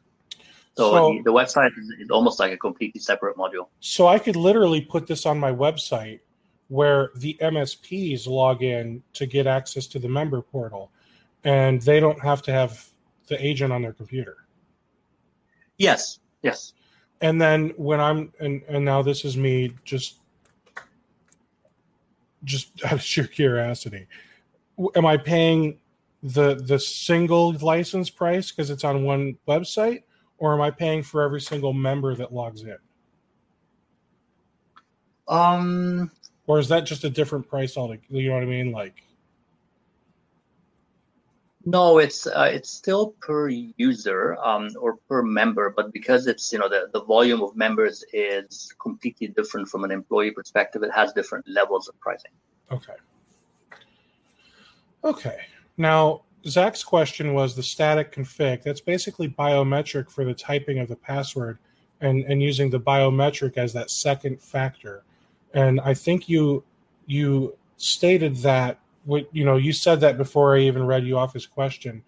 So So the website is almost like a completely separate module. So I could literally put this on my website where the MSPs log in to get access to the member portal, and they don't have to have the agent on their computer. Yes, yes. And then when I'm and now this is me just out of sheer curiosity. Am I paying the single license price because it's on one website, or am I paying for every single member that logs in? Or is that just a different price altogether? You know what I mean? Like, no, it's still per user or per member, but because it's the volume of members is completely different from an employee perspective, it has different levels of pricing. Okay. Now, Zach's question was the static config. That's basically biometric for the typing of the password and using the biometric as that second factor. And I think you stated that, you said that before I even read you off his question,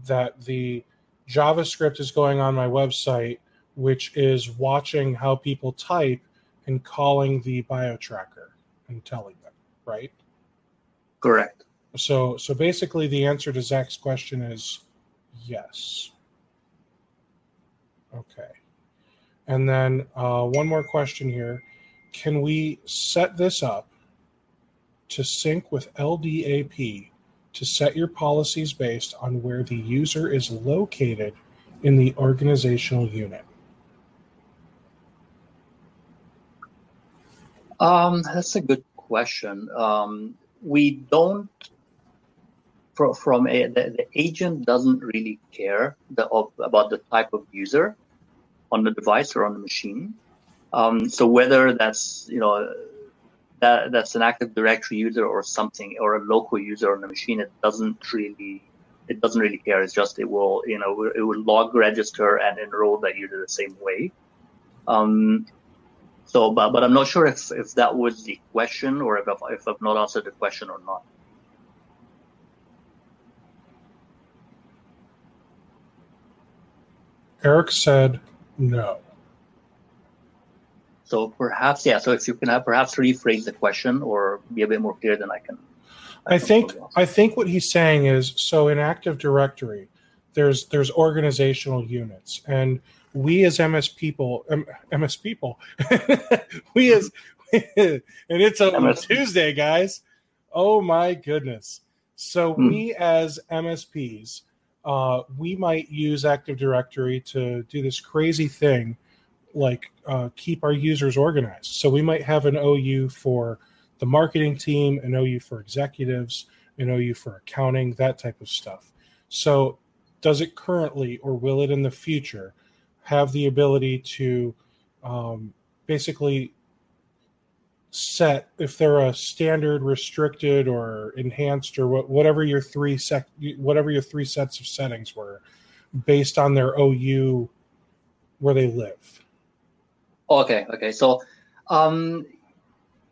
that the JavaScript is going on my website, which is watching how people type and calling the biotracker and telling them, right? Correct. So basically the answer to Zach's question is yes. Okay. And then one more question here. Can we set this up to sync with LDAP to set your policies based on where the user is located in the organizational unit? That's a good question. We don't. The agent doesn't really care about the type of user on the device or on the machine. So whether that's that's an Active Directory user or something, or a local user on the machine, it doesn't really care. It's just it will log, register, and enroll that user the same way. But I'm not sure if that was the question, or if I've not answered the question or not. Eric said no. So perhaps, yeah. So if you can perhaps rephrase the question or be a bit more clear, then I can. I think what he's saying is, so in Active Directory, there's organizational units, and we as MS people, we as and it's a Tuesday, guys. Oh my goodness! So we as MSPs, we might use Active Directory to do this crazy thing, like keep our users organized. So we might have an OU for the marketing team, an OU for executives, an OU for accounting, that type of stuff. So does it currently, or will it in the future, have the ability to basically set, if they're a standard, restricted, or enhanced, or whatever your three sets of settings were, based on their OU where they live? Okay. So,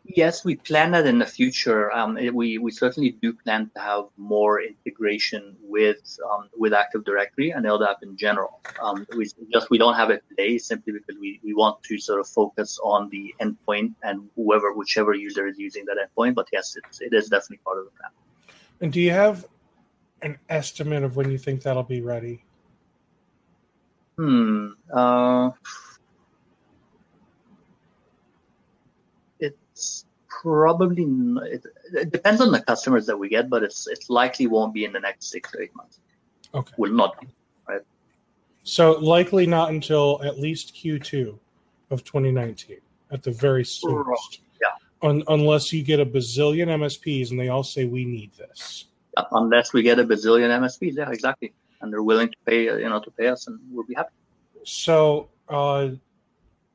yes, we plan that in the future. We certainly do plan to have more integration with Active Directory and LDAP in general. We don't have it today simply because we want to sort of focus on the endpoint and whichever user is using that endpoint. But yes, it is definitely part of the plan. And do you have an estimate of when you think that'll be ready? It's probably it depends on the customers that we get, but it's likely won't be in the next 6 to 8 months. Okay. Will not be, right? So likely not until at least Q2 of 2019 at the very soonest. Yeah. Unless you get a bazillion MSPs and they all say we need this. Yeah, unless we get a bazillion MSPs, yeah, exactly, and they're willing to pay us, and we'll be happy. So,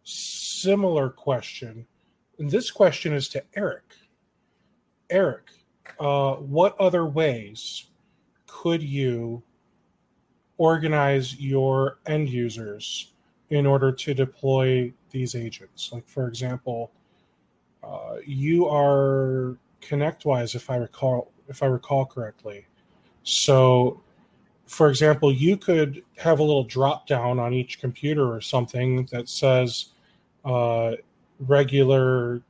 similar question. And this question is to Eric. Eric, what other ways could you organize your end users in order to deploy these agents? Like, for example, you are ConnectWise, if I recall correctly. So, for example, you could have a little drop down on each computer or something that says regular,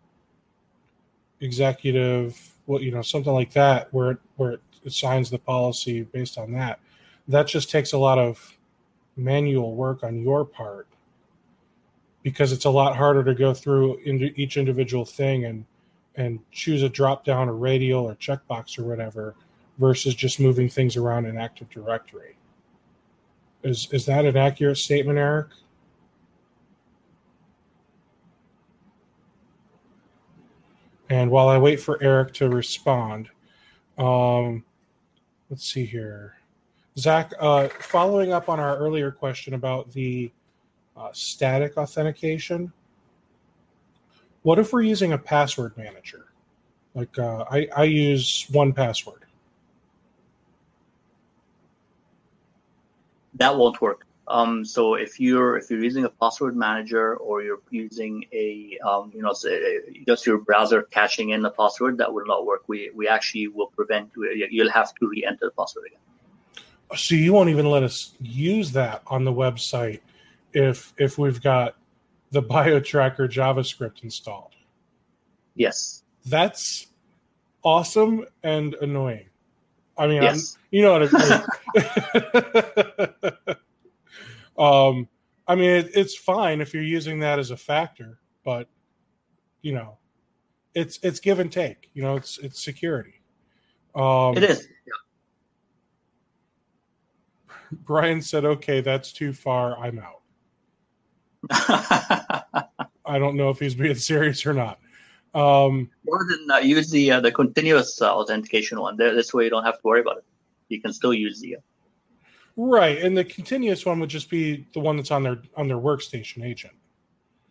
executive, something like that, where it assigns the policy based on that. That just takes a lot of manual work on your part, because it's a lot harder to go through into each individual thing and choose a drop down or radial or checkbox or whatever, versus just moving things around in Active Directory. Is that an accurate statement, Eric? And while I wait for Eric to respond, let's see here. Zach, following up on our earlier question about the static authentication, what if we're using a password manager? Like I use 1Password. That won't work. So if you're using a password manager, or you're using a just your browser caching in the password, that will not work. We actually will prevent you. You'll have to re-enter the password again. So you won't even let us use that on the website if we've got the BioTracker JavaScript installed. Yes. That's awesome and annoying. I mean, yes. You know what I mean. I mean, it's fine if you're using that as a factor, but it's give and take. It's security. It is. Brian said, "Okay, that's too far. I'm out." I don't know if he's being serious or not. Or then use the continuous authentication one. This way you don't have to worry about it. You can still use the right, and the continuous one would just be the one that's on their workstation agent.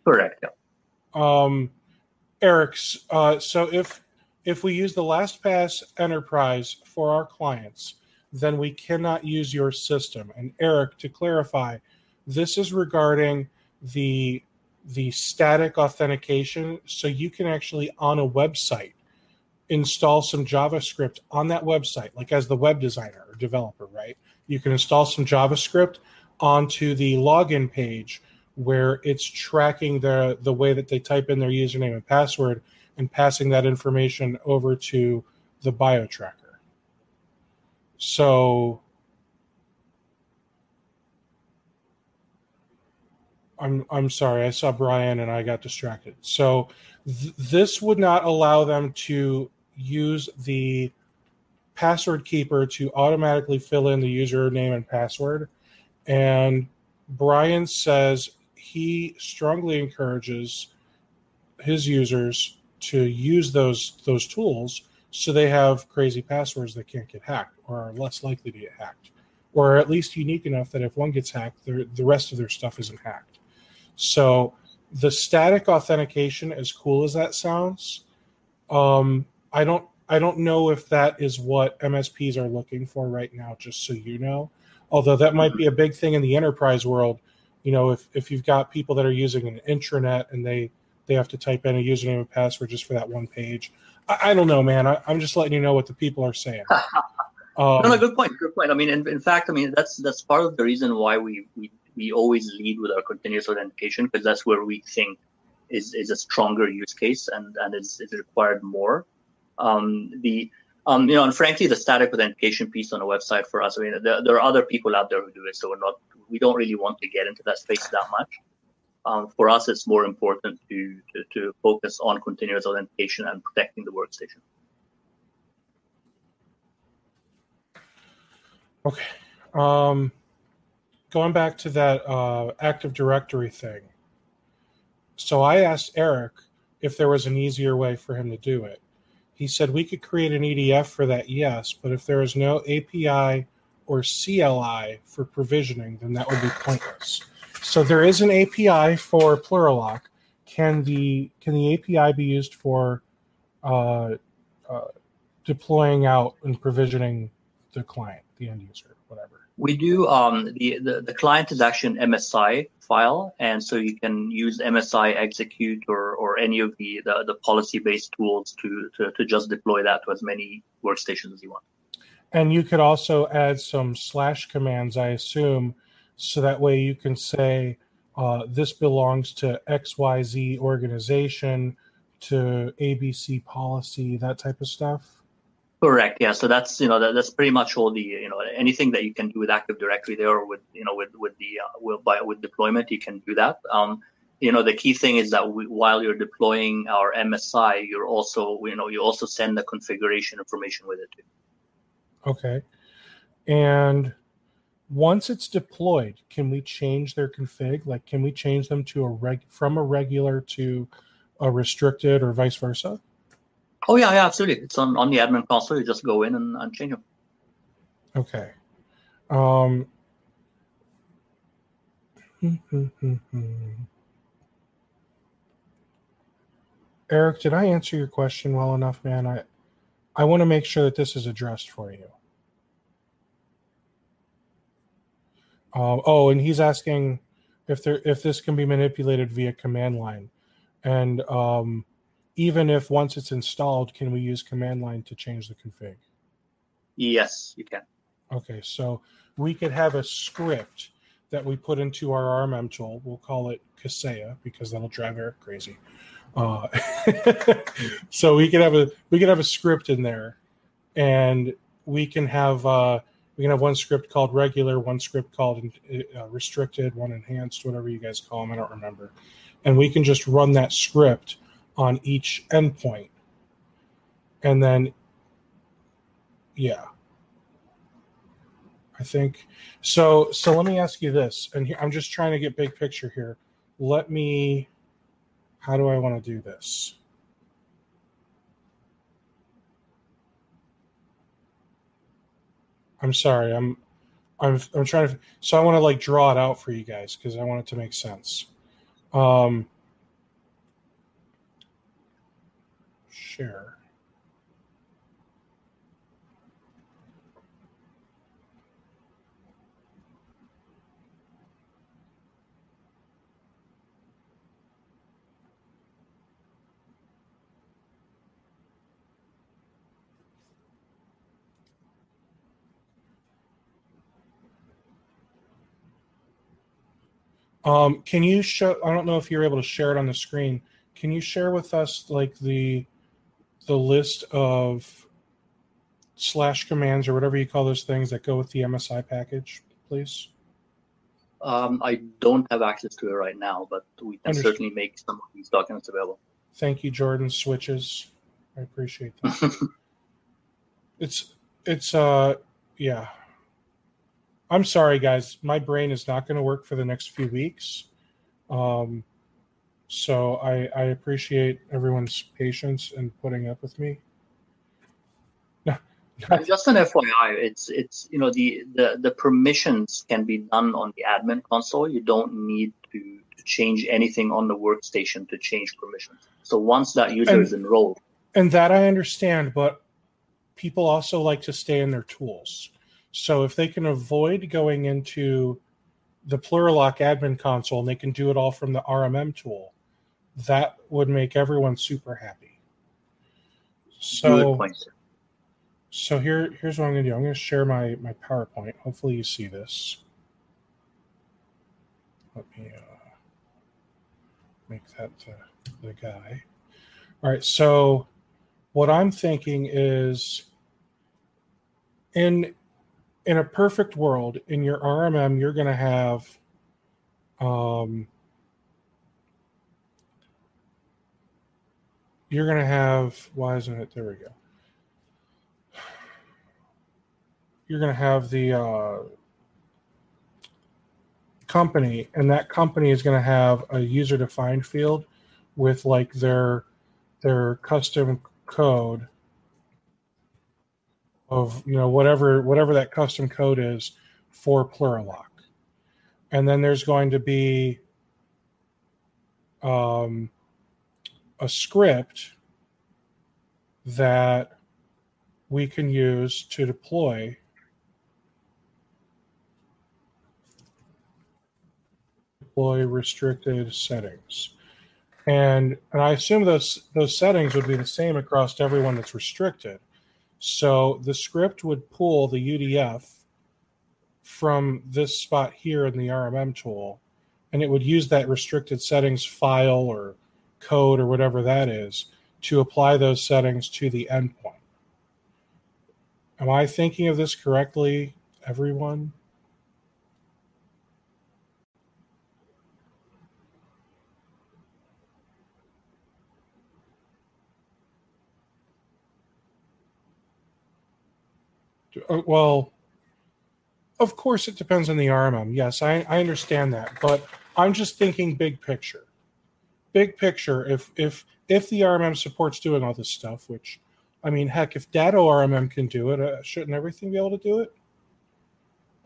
Correct. Yeah. Eric, so if we use the LastPass Enterprise for our clients, then we cannot use your system. And Eric, to clarify, this is regarding the static authentication. So you can actually, on a website, install some JavaScript on that website, like as the web designer or developer, right? You can install some JavaScript onto the login page where it's tracking the way that they type in their username and password and passing that information over to the BioTracker. So I'm sorry, I saw Brian and I got distracted. So this would not allow them to use the password keeper to automatically fill in the username and password. And Brian says he strongly encourages his users to use those tools so they have crazy passwords that can't get hacked, or are less likely to get hacked, or at least unique enough that if one gets hacked, the rest of their stuff isn't hacked. So the static authentication, as cool as that sounds, I don't know if that is what MSPs are looking for right now, just so you know. Although that might be a big thing in the enterprise world. If you've got people that are using an intranet and they have to type in a username and password just for that one page. I don't know, man. I'm just letting you know what the people are saying. No, good point. Good point. I mean, in fact, I mean, that's part of the reason why we always lead with our continuous authentication, because that's where we think is a stronger use case and is required more. And frankly, the static authentication piece on a website for us, I mean, there are other people out there who do it, so we don't really want to get into that space that much. For us, it's more important to focus on continuous authentication and protecting the workstation. Okay. Going back to that Active Directory thing. So I asked Eric if there was an easier way for him to do it. He said we could create an EDF for that, yes, but if there is no API or CLI for provisioning, then that would be pointless. So there is an API for Plurilock. Can the API be used for deploying out and provisioning the client, the end user, whatever? We do. The client is actually an MSI file, and so you can use MSI execute or any of the policy based tools to just deploy that to as many workstations as you want. And you could also add some / commands, I assume, so that way you can say this belongs to XYZ organization, to ABC policy, that type of stuff. Correct. Yeah. So that's that's pretty much all the anything that you can do with Active Directory there, or with with deployment, you can do that. The key thing is that while you're deploying our MSI, you're also you also send the configuration information with it too. Okay. And once it's deployed, can we change their config? Like, can we change them to from a regular to a restricted or vice versa? Oh yeah, absolutely. It's on the admin console. You just go in and change them. Okay. Eric, did I answer your question well enough, man? I want to make sure that this is addressed for you. And he's asking if this can be manipulated via command line, and even if once it's installed, can we use command line to change the config? Yes, you can. Okay, so we could have a script that we put into our RMM tool. We'll call it Kaseya because that'll drive Eric crazy. So we could have a script in there, and we can have one script called regular, one script called restricted, one enhanced, whatever you guys call them. I don't remember. And we can just run that script on each endpoint, and then I think so. So let me ask you this, and here, I'm just trying to get big picture here. How do I want to do this? I'm sorry. I'm trying to. So I want to like draw it out for you guys because I want it to make sense. Share. Can you show? I don't know if you're able to share it on the screen. Can you share with us like the list of / commands or whatever you call those things that go with the MSI package, please? I don't have access to it right now, but we can certainly make some of these documents available. Thank you, Jordan. Switches. I appreciate that. Yeah. I'm sorry, guys. My brain is not going to work for the next few weeks. So I appreciate everyone's patience and putting up with me. Just an FYI, it's the permissions can be done on the admin console. You don't need to change anything on the workstation to change permissions. So once that user is enrolled. And that I understand, but people also like to stay in their tools. So if they can avoid going into the Plurilock admin console and they can do it all from the RMM tool, that would make everyone super happy. Good point, sir. So here's what I'm going to do. I'm going to share my PowerPoint. Hopefully you see this. Let me make that the guy. All right, so what I'm thinking is in a perfect world, in your RMM, you're going to have why isn't it? There we go. You're going to have the company, and that company is going to have a user-defined field with like their custom code of whatever that custom code is for Plurilock. And then there's going to be a script that we can use to deploy deploy restricted settings. And I assume those settings would be the same across everyone that's restricted. So the script would pull the UDF from this spot here in the RMM tool, and it would use that restricted settings file or code or whatever that is to apply those settings to the endpoint. Am I thinking of this correctly, everyone? Well, of course it depends on the RMM. Yes, I understand that, but I'm just thinking big picture. Big picture, if the RMM supports doing all this stuff, which, I mean, heck, if Datto RMM can do it, shouldn't everything be able to do it?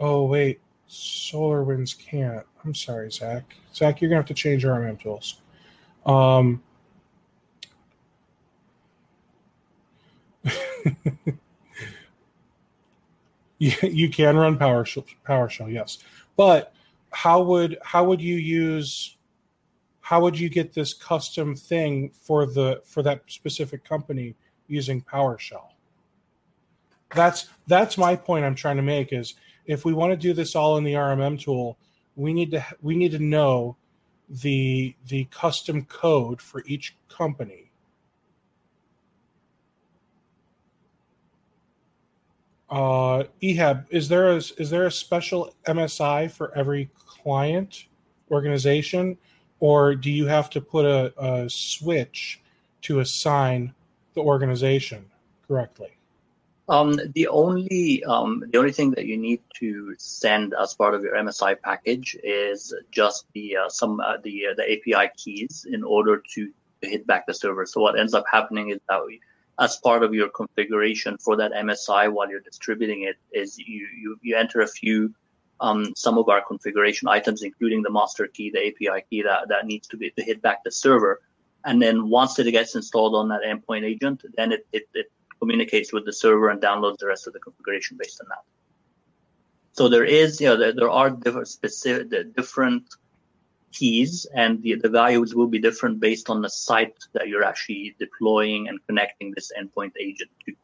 Oh, wait, SolarWinds can't. I'm sorry, Zach. Zach, you're going to have to change RMM tools. You can run PowerShell, yes. But how would you get this custom thing for that specific company using PowerShell? That's my point I'm trying to make, is if we want to do this all in the RMM tool, we need to know the custom code for each company. Ehab, is there a special MSI for every client organization, or do you have to put a switch to assign the organization correctly? The only thing that you need to send as part of your MSI package is just the API keys in order to hit back the server. So what ends up happening is that as part of your configuration for that MSI while you're distributing it, is you enter a few some of our configuration items, including the master key, the API key that needs to hit back the server, and then once it gets installed on that endpoint agent, then it communicates with the server and downloads the rest of the configuration based on that. So there are different keys, and the values will be different based on the site that you're actually deploying and connecting this endpoint agent to.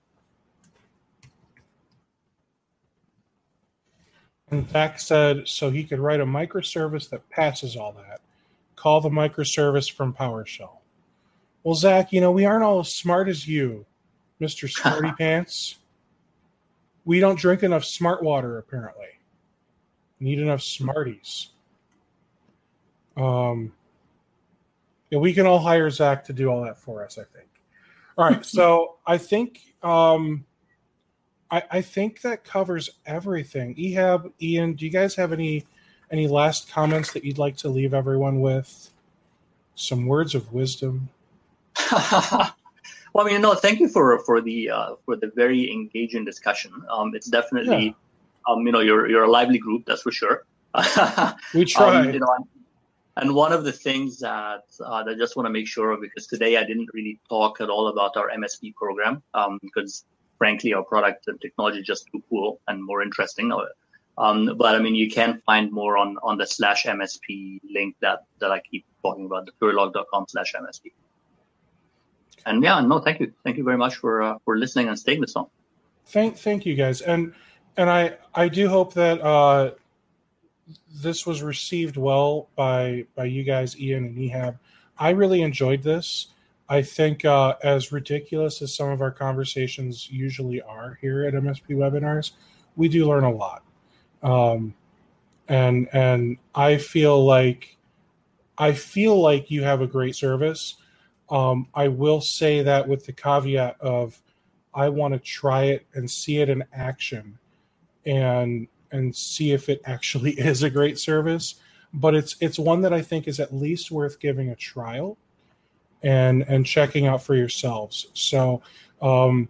And Zach said so he could write a microservice that passes all that. Call the microservice from PowerShell. Well, Zach, we aren't all as smart as you, Mr. Smarty Pants. We don't drink enough smart water, apparently. We need enough Smarties. We can all hire Zach to do all that for us, I think. All right, so I think I think that covers everything. Ehab, Ian, do you guys have any last comments that you'd like to leave everyone with? Some words of wisdom. Well, thank you for the very engaging discussion. It's definitely, you're a lively group, that's for sure. We try. And one of the things that I just want to make sure of, because today I didn't really talk at all about our MSP program, because frankly our product and technology is just too cool and more interesting. But you can find more on the /MSP link that I keep talking about, the plurilock.com/MSP. And thank you very much for listening and staying this long. Thank you guys, and I do hope that this was received well by you guys, Ian and Ehab. I really enjoyed this. I think as ridiculous as some of our conversations usually are here at MSP webinars, we do learn a lot, and I feel like you have a great service. I will say that with the caveat of I want to try it and see it in action and see if it actually is a great service. But it's one that I think is at least worth giving a trial and checking out for yourselves. So for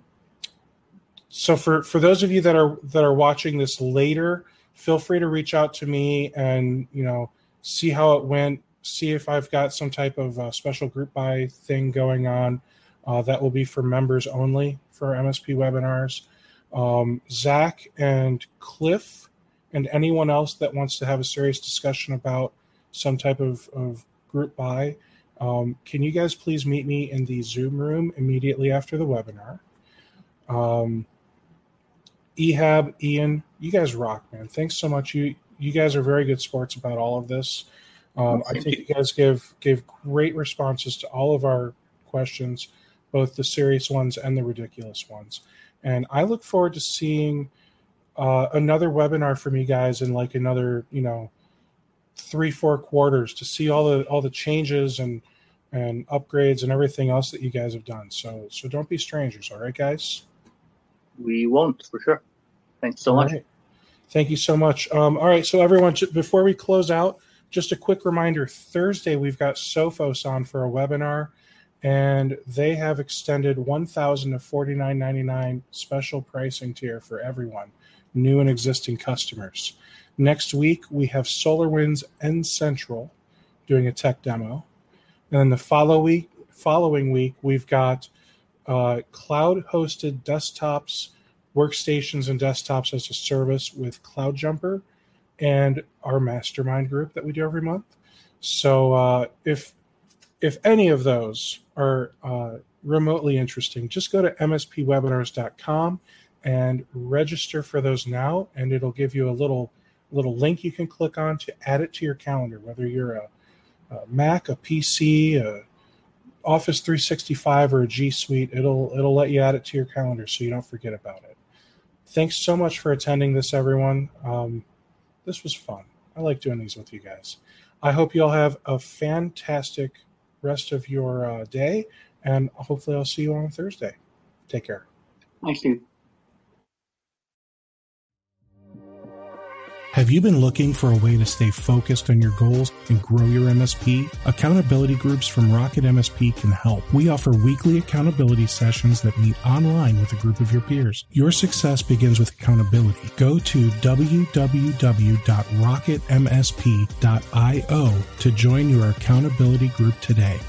those of you that are watching this later, feel free to reach out to me and see how it went. See if I've got some type of special group buy thing going on that will be for members only for MSP webinars. Zach and Cliff and anyone else that wants to have a serious discussion about some type of group buy, can you guys please meet me in the Zoom room immediately after the webinar? Ehab, Ian, you guys rock, man. Thanks so much. You guys are very good sports about all of this. I think you guys gave great responses to all of our questions, both the serious ones and the ridiculous ones. And I look forward to seeing another webinar from you guys in like another, 3-4 quarters to see all the changes and upgrades and everything else that you guys have done. So don't be strangers, all right, guys? We won't, for sure. Thanks so much. Right. Thank you so much. All right, so everyone, before we close out, just a quick reminder, Thursday we've got Sophos on for a webinar, and they have extended $1,000 to $49.99 special pricing tier for everyone, new and existing customers. Next week, we have SolarWinds and Central doing a tech demo. And then the following week, we've got cloud-hosted desktops, workstations, and desktops as a service with CloudJumper and our mastermind group that we do every month. So if any of those are remotely interesting, just go to mspwebinars.com and register for those now, and it'll give you a little link you can click on to add it to your calendar, whether you're a Mac, a PC, a Office 365, or a G Suite. It'll let you add it to your calendar so you don't forget about it. Thanks so much for attending this, everyone. This was fun. I like doing these with you guys. I hope you all have a fantastic rest of your day, and hopefully I'll see you on Thursday. Take care. Thank you. Have you been looking for a way to stay focused on your goals and grow your MSP? Accountability groups from RocketMSP can help. We offer weekly accountability sessions that meet online with a group of your peers. Your success begins with accountability. Go to www.rocketmsp.io to join your accountability group today.